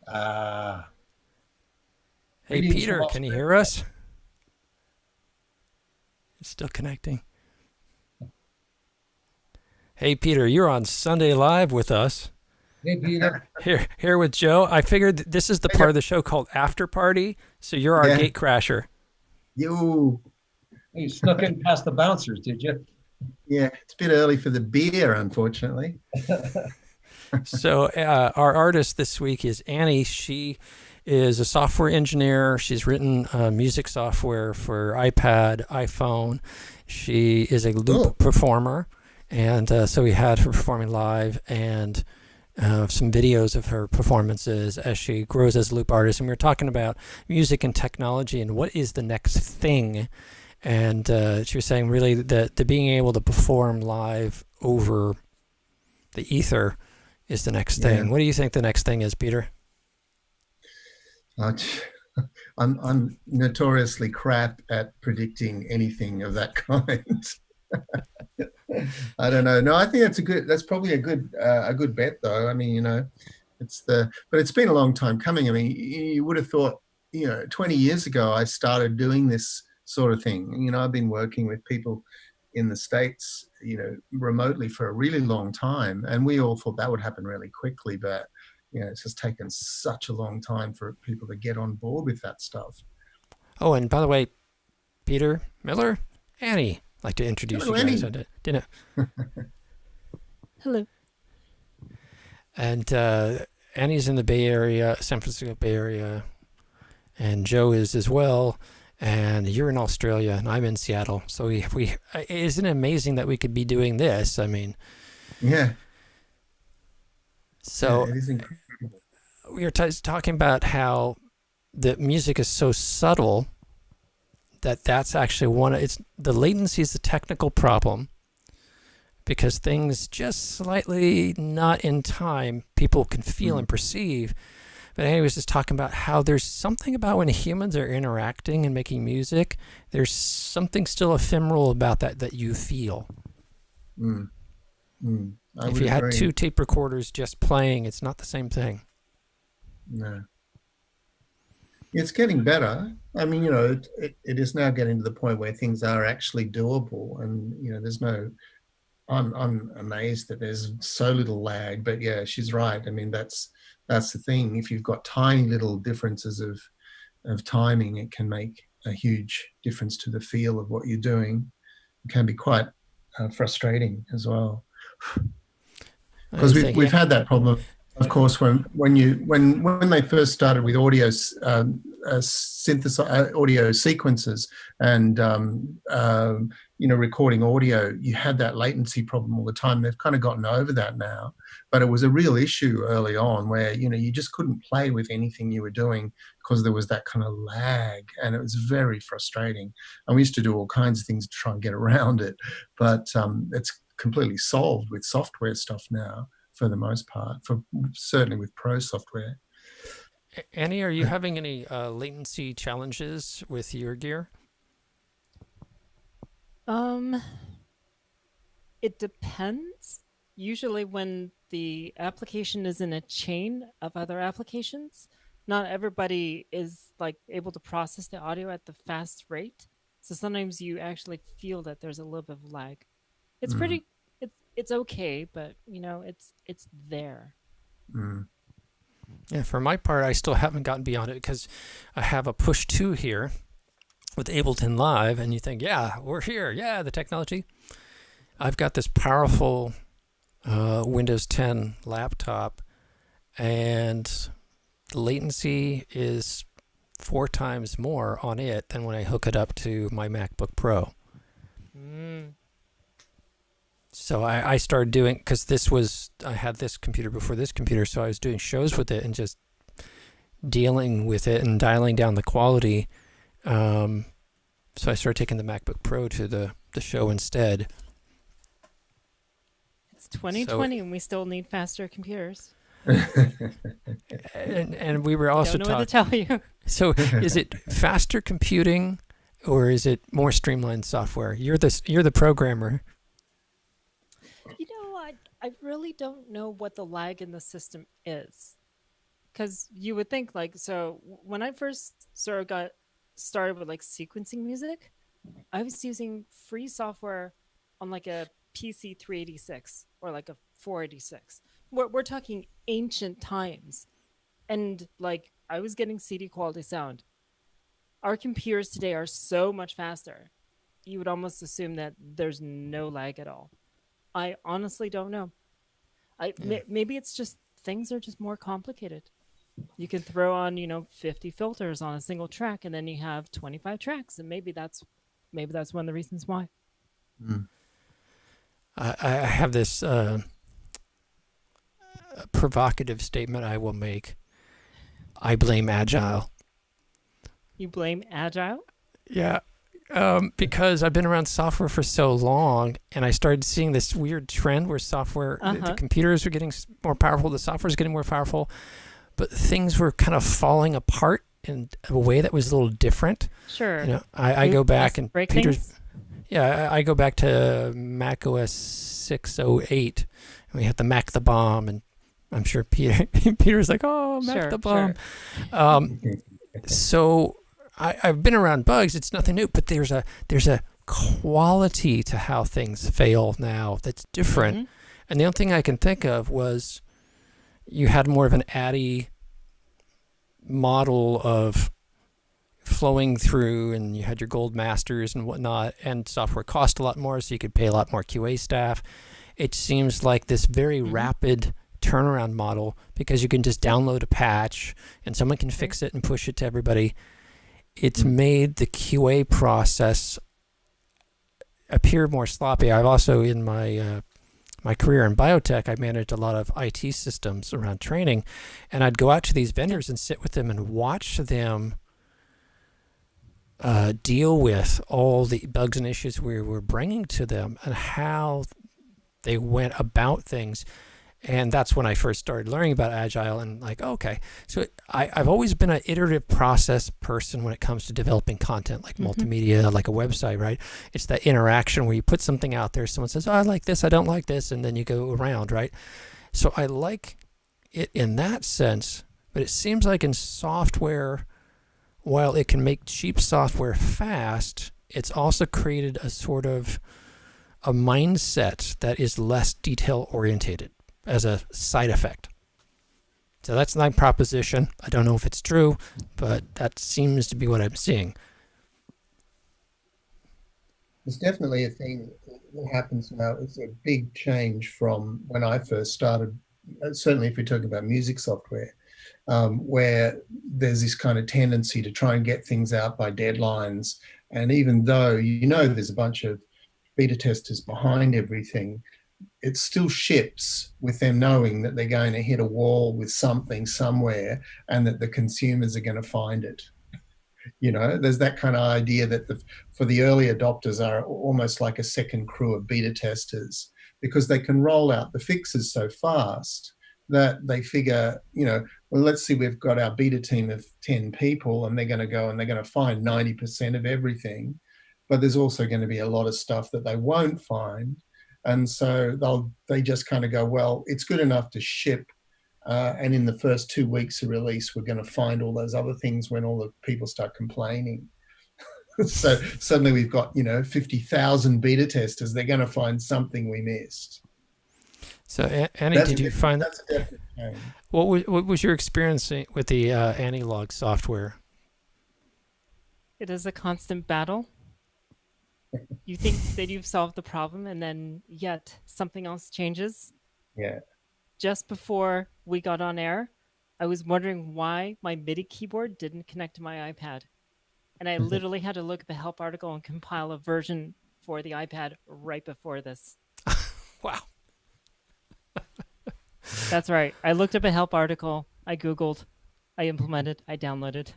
Hey, Greetings Peter, from can you Australia. hear us? It's still connecting. Hey, Peter, you're on Sunday Live with us. Hey, Peter. Here with Joe. I figured this is the part of the show called After Party, so you're our Yeah. gate crasher. You. You snuck in past the bouncers, did you? Yeah, it's a bit early for the beer, unfortunately. So our artist this week is Annie. She is a software engineer. She's written music software for iPad, iPhone. She is a loop performer, and so we had her performing live and some videos of her performances as she grows as a loop artist. And we were talking about music and technology and what is the next thing. And she was saying really that the being able to perform live over the ether is the next thing. What do you think the next thing is, Peter? I'm notoriously crap at predicting anything of that kind. I don't know. No, I think that's probably a good bet though. I mean, but it's been a long time coming. I mean, you would have thought, 20 years ago I started doing this sort of thing. I've been working with people in the States, remotely for a really long time, and we all thought that would happen really quickly, but it's just taken such a long time for people to get on board with that stuff. Oh, and by the way, Peter Miller, Annie, I'd like to introduce you guys at dinner. Hello. And Annie's in the Bay Area, San Francisco Bay Area, and Joe is as well. And you're in Australia, and I'm in Seattle. So isn't it amazing that we could be doing this? I mean, yeah. So it is incredible. We were talking about how the music is so subtle that's actually the latency is the technical problem, because things just slightly not in time, people can feel and perceive. But Annie was just talking about how there's something about when humans are interacting and making music, there's something still ephemeral about that you feel. If you had two tape recorders just playing, it's not the same thing. No. It's getting better. I mean, it is now getting to the point where things are actually doable, and there's no. I'm amazed that there's so little lag, but yeah, she's right. I mean, that's the thing. If you've got tiny little differences of timing, it can make a huge difference to the feel of what you're doing. It can be quite frustrating as well, because we've had that problem. Of course, when they first started with audio audio sequences and recording audio, you had that latency problem all the time. They've kind of gotten over that now, but it was a real issue early on where you just couldn't play with anything you were doing because there was that kind of lag, and it was very frustrating. And we used to do all kinds of things to try and get around it, but it's completely solved with software stuff now, for the most part, certainly with pro software. Annie, are you having any latency challenges with your gear? It depends. Usually when the application is in a chain of other applications, not everybody is able to process the audio at the fast rate. So sometimes you actually feel that there's a little bit of lag. It's it's okay, but it's there. Yeah, for my part, I still haven't gotten beyond it because I have a Push 2 here with Ableton Live, and you think, yeah, we're here. Yeah, the technology. I've got this powerful Windows 10 laptop, and the latency latency is 4 times more on it than when I hook it up to my MacBook Pro. So I started doing, because I had this computer before this computer, so I was doing shows with it and just dealing with it and dialing down the quality. So I started taking the MacBook Pro to the show instead. It's 2020 and we still need faster computers. and we were also talking. What to tell you. So is it faster computing or is it more streamlined software? You're the programmer. I really don't know what the lag in the system is, because you would think so when I first got started with sequencing music, I was using free software on a PC 386 or a 486. We're talking ancient times, and I was getting CD quality sound. Our computers today are so much faster. you would almost assume that there's no lag at all. I honestly don't know. Maybe it's just things are just more complicated. You can throw on 50 filters on a single track, and then you have 25 tracks, and maybe that's one of the reasons why. I have this provocative statement I will make. I blame Agile. You blame Agile? Yeah, because I've been around software for so long, and I started seeing this weird trend where software, the computers are getting more powerful, the software is getting more powerful, but things were kind of falling apart in a way that was a little different. Sure. I go back and Peter's. Things? Yeah, I go back to Mac OS 608, and we had the Mac the Bomb, and I'm sure Peter's like, oh, Mac the Bomb. Sure. So I've been around bugs. It's nothing new, but there's a quality to how things fail now that's different. Mhm. And the only thing I can think of was you had more of an ADDIE model of flowing through, and you had your gold masters and whatnot, and software cost a lot more, so you could pay a lot more QA staff. It seems like this very rapid turnaround model, because you can just download a patch and someone can fix it and push it to everybody. It's made the QA process appear more sloppy. I've also, in my my career in biotech, I managed a lot of IT systems around training, and I'd go out to these vendors and sit with them and watch them deal with all the bugs and issues we were bringing to them and how they went about things. And that's when I first started learning about Agile, and like, okay, so I've always been an iterative process person when it comes to developing content, like multimedia, like a website, right? It's that interaction where you put something out there, someone says, oh, I like this, I don't like this, and then you go around, right? So I like it in that sense, but it seems like in software, while it can make cheap software fast, it's also created a sort of a mindset that is less detail orientated as a side effect. So that's my proposition. I don't know if it's true, but that seems to be what I'm seeing. There's definitely a thing that happens now. It's a big change from when I first started, certainly if we're talking about music software, where there's this kind of tendency to try and get things out by deadlines. And even though there's a bunch of beta testers behind everything, it still ships with them knowing that they're going to hit a wall with something somewhere and that the consumers are going to find it. There's that kind of idea that for the early adopters are almost like a second crew of beta testers, because they can roll out the fixes so fast that they figure, well, let's see, we've got our beta team of 10 people and they're going to go and they're going to find 90% of everything, but there's also going to be a lot of stuff that they won't find. And so they just kind of go, well, it's good enough to ship. And in the first 2 weeks of release, we're going to find all those other things when all the people start complaining. So suddenly we've got, 50,000 beta testers. They're going to find something we missed. So Annie, did you find that's a definite change. What was your experience with the Anilog software? It is a constant battle. You think that you've solved the problem, and then yet something else changes. Yeah. Just before we got on air, I was wondering why my MIDI keyboard didn't connect to my iPad. And I literally had to look at the help article and compile a version for the iPad right before this. Wow. That's right. I looked up a help article, I Googled, I implemented, I downloaded.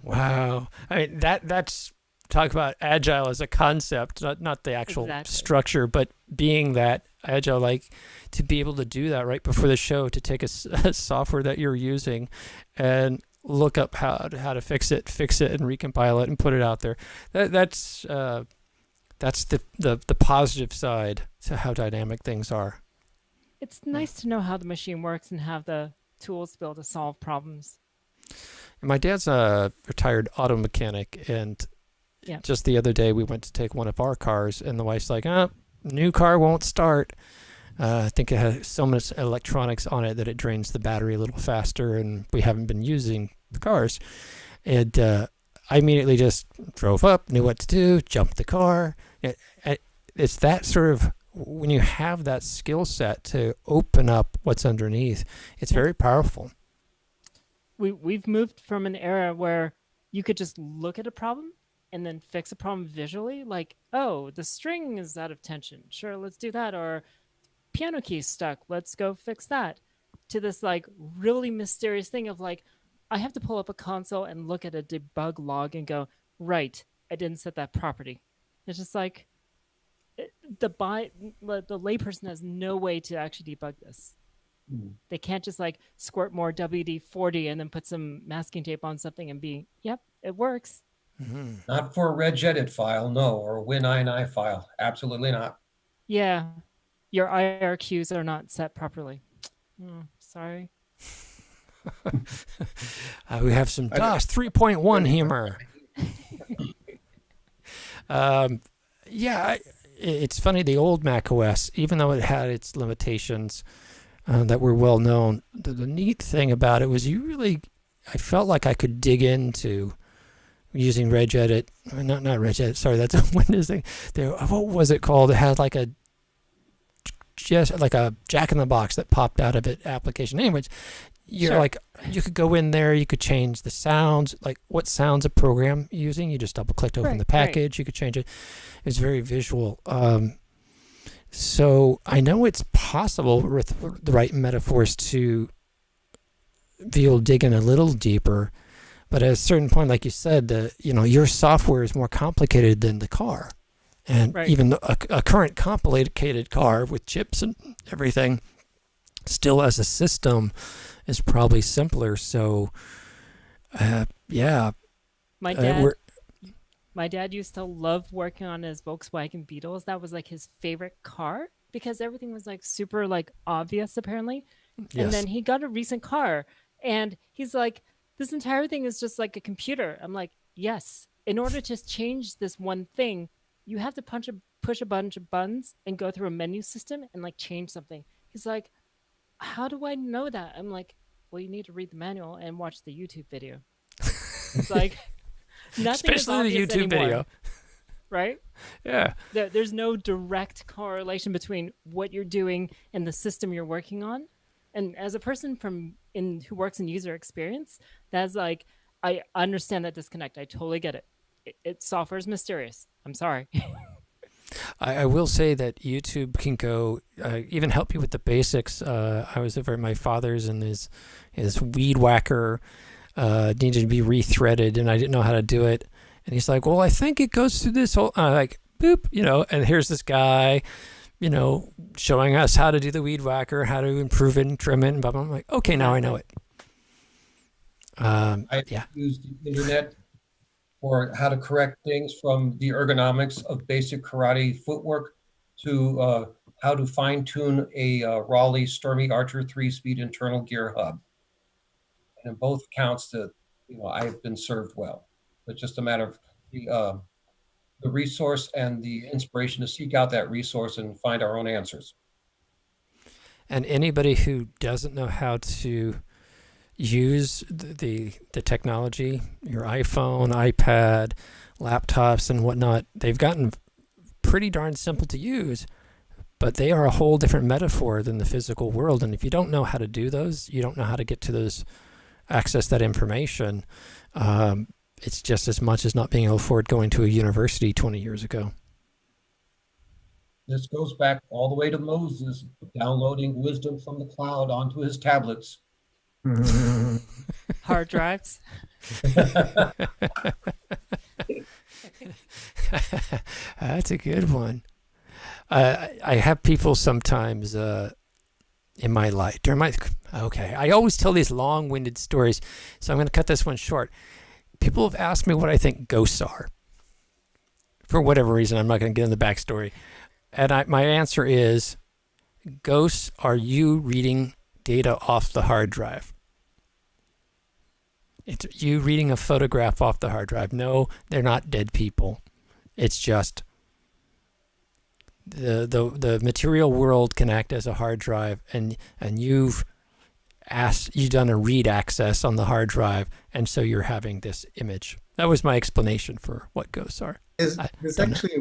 Wow. I mean, that's talk about Agile as a concept, not the actual structure, but being that Agile, like to be able to do that right before the show, to take a software that you're using and look up how to fix it and recompile it and put it out there. That's the positive side to how dynamic things are. It's nice to know how the machine works and have the tools to be able to solve problems. And my dad's a retired auto mechanic, and just the other day we went to take one of our cars, and the wife's like, new car won't start. I think it has so much electronics on it that it drains the battery a little faster, and we haven't been using the cars. And I immediately just drove up, knew what to do, jumped the car. It's that sort of, when you have that skill set to open up what's underneath, it's very powerful. We've moved from an era where you could just look at a problem and then fix a problem visually, like, oh, the string is out of tension. Sure, let's do that. Or piano key's stuck. Let's go fix that. To this like really mysterious thing of like, I have to pull up a console and look at a debug log and go, right, I didn't set that property. It's just like the layperson has no way to actually debug this. They can't just like squirt more WD-40 and then put some masking tape on something and be, yep, it works. Not for a regedit file, no, or a WinINI file. Absolutely not. Yeah, your IRQs are not set properly. Sorry. We have some DOS 3.1 humor. It's funny, the old Mac OS, even though it had its limitations that were well known, the neat thing about it was I felt like I could dig into using regedit. Not regedit, sorry, that's a Windows thing. What was it called? It had like a Jack in the Box that popped out of it application. Anyways, you're like, you could go in there, you could change the sounds, like what sounds a program using. You just double click to open the package. You could change it. It's very visual. So I know it's possible with the right metaphors to be able to dig in a little deeper, but at a certain point, like you said, your software is more complicated than the car. And even a current complicated car with chips and everything, still as a system, is probably simpler. So, My dad used to love working on his Volkswagen Beetles. That was like his favorite car because everything was like super like obvious apparently. Yes. And then he got a recent car and he's like, this entire thing is just like a computer. I'm like, yes. In order to change this one thing, you have to push a bunch of buttons and go through a menu system and like change something. He's like, how do I know that? I'm like, well, you need to read the manual and watch the YouTube video. It's like nothing is obvious the YouTube anymore, video, right? Yeah. There's no direct correlation between what you're doing and the system you're working on. And as a person who works in user experience, that's like, I understand that disconnect. I totally get it. Software is mysterious. I'm sorry. I will say that YouTube can go even help you with the basics. I was over at my father's and his weed whacker needed to be rethreaded, and I didn't know how to do it. And he's like, "Well, I think it goes through this whole like boop, And here's this guy, showing us how to do the weed whacker, how to improve it and trim it, and blah blah. I'm like, okay, now I know it. I used the internet for how to correct things, from the ergonomics of basic karate footwork to how to fine-tune a Raleigh Stormy Archer 3-speed internal gear hub. And in both accounts, I have been served well. It's just a matter of the resource and the inspiration to seek out that resource and find our own answers. And anybody who doesn't know how to use the technology, your iPhone, iPad, laptops, and whatnot, they've gotten pretty darn simple to use, but they are a whole different metaphor than the physical world. And if you don't know how to do those, you don't know how to get to those, access that information. It's just as much as not being able to afford going to a university 20 years ago. This goes back all the way to Moses downloading wisdom from the cloud onto his tablets. Hard drives. That's a good one. I have people sometimes in my life I always tell these long-winded stories, so I'm going to cut this one short. People have asked me what I think ghosts are. For whatever reason, I'm not going to get in the backstory. And my answer is, ghosts are you reading data off the hard drive. It's you reading a photograph off the hard drive. No, they're not dead people. It's just the material world can act as a hard drive, and you've done a read access on the hard drive, and so you're having this image that was my explanation for what ghosts are. There's don't know. actually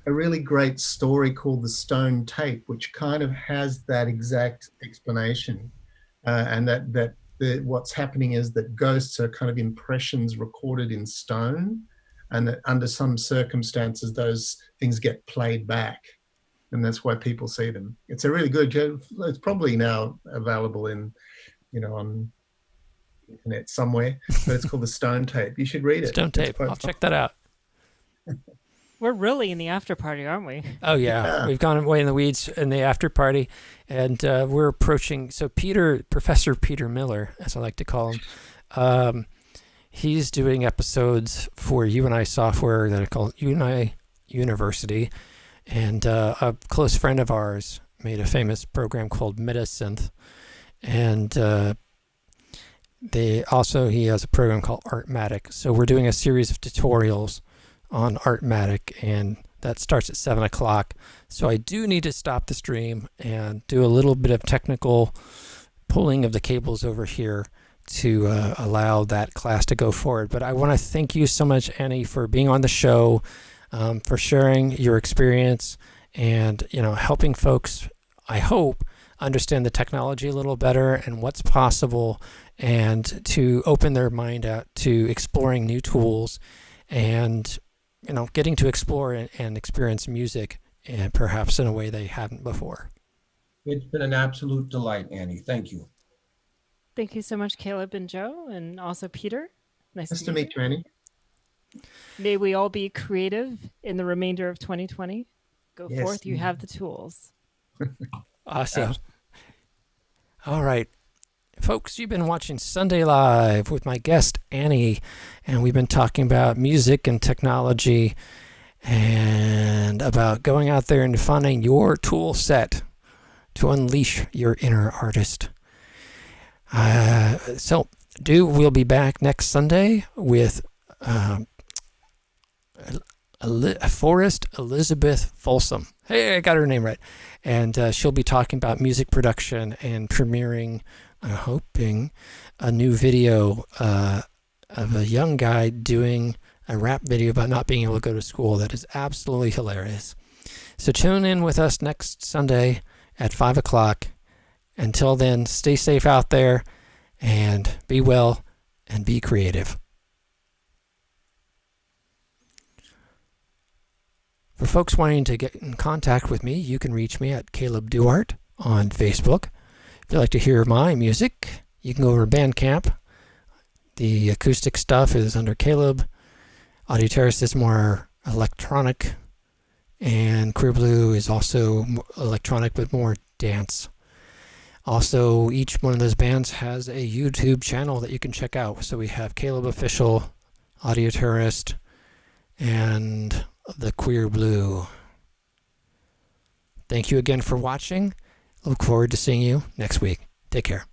a really great story called The Stone Tape, which kind of has that exact explanation, and that what's happening is that ghosts are kind of impressions recorded in stone, and that under some circumstances those things get played back, and that's why people see them. It's a really good. It's probably now available on internet somewhere, but it's called The Stone Tape. You should read it. Stone It's Tape. quite I'll fun. check that out. We're really in the after party, aren't we? Oh yeah, Yeah. we've gone away in the weeds in the after party, and we're approaching. So Professor Peter Miller, as I like to call him, he's doing episodes for UNI Software that are called UNI University, and a close friend of ours made a famous program called Metasynth, and he has a program called Artmatic. So we're doing a series of tutorials on Artmatic, and that starts at 7 o'clock. So I do need to stop the stream and do a little bit of technical pulling of the cables over here to allow that class to go forward. But I want to thank you so much, Annie, for being on the show, for sharing your experience, and helping folks, I hope, understand the technology a little better and what's possible, and to open their mind out to exploring new tools, and getting to explore and experience music, and perhaps in a way they hadn't before. It's been an absolute delight, Annie. Thank you. Thank you so much, Caleb and Joe, and also Peter. Nice Nice to meet you, Annie. May we all be creative in the remainder of 2020. Go Yes. forth, you have the tools. Awesome. All right. Folks, you've been watching Sunday Live with my guest, Annie, and we've been talking about music and technology and about going out there and finding your tool set to unleash your inner artist. We'll be back next Sunday with Forrest Elizabeth Folsom. Hey, I got her name right. And she'll be talking about music production and premiering, I'm hoping, a new video of a young guy doing a rap video about not being able to go to school that is absolutely hilarious. So tune in with us next Sunday at 5 o'clock. Until then, stay safe out there and be well and be creative. For folks wanting to get in contact with me, you can reach me at Caleb Duart on Facebook. If you'd like to hear my music, you can go over to Bandcamp. The acoustic stuff is under Caleb. Audio Terrace is more electronic, and Queer Blue is also electronic but more dance. Also, each one of those bands has a YouTube channel that you can check out. So we have Caleb Official, Audio Terrorist, and the Queer Blue. Thank you again for watching. Look forward to seeing you next week. Take care.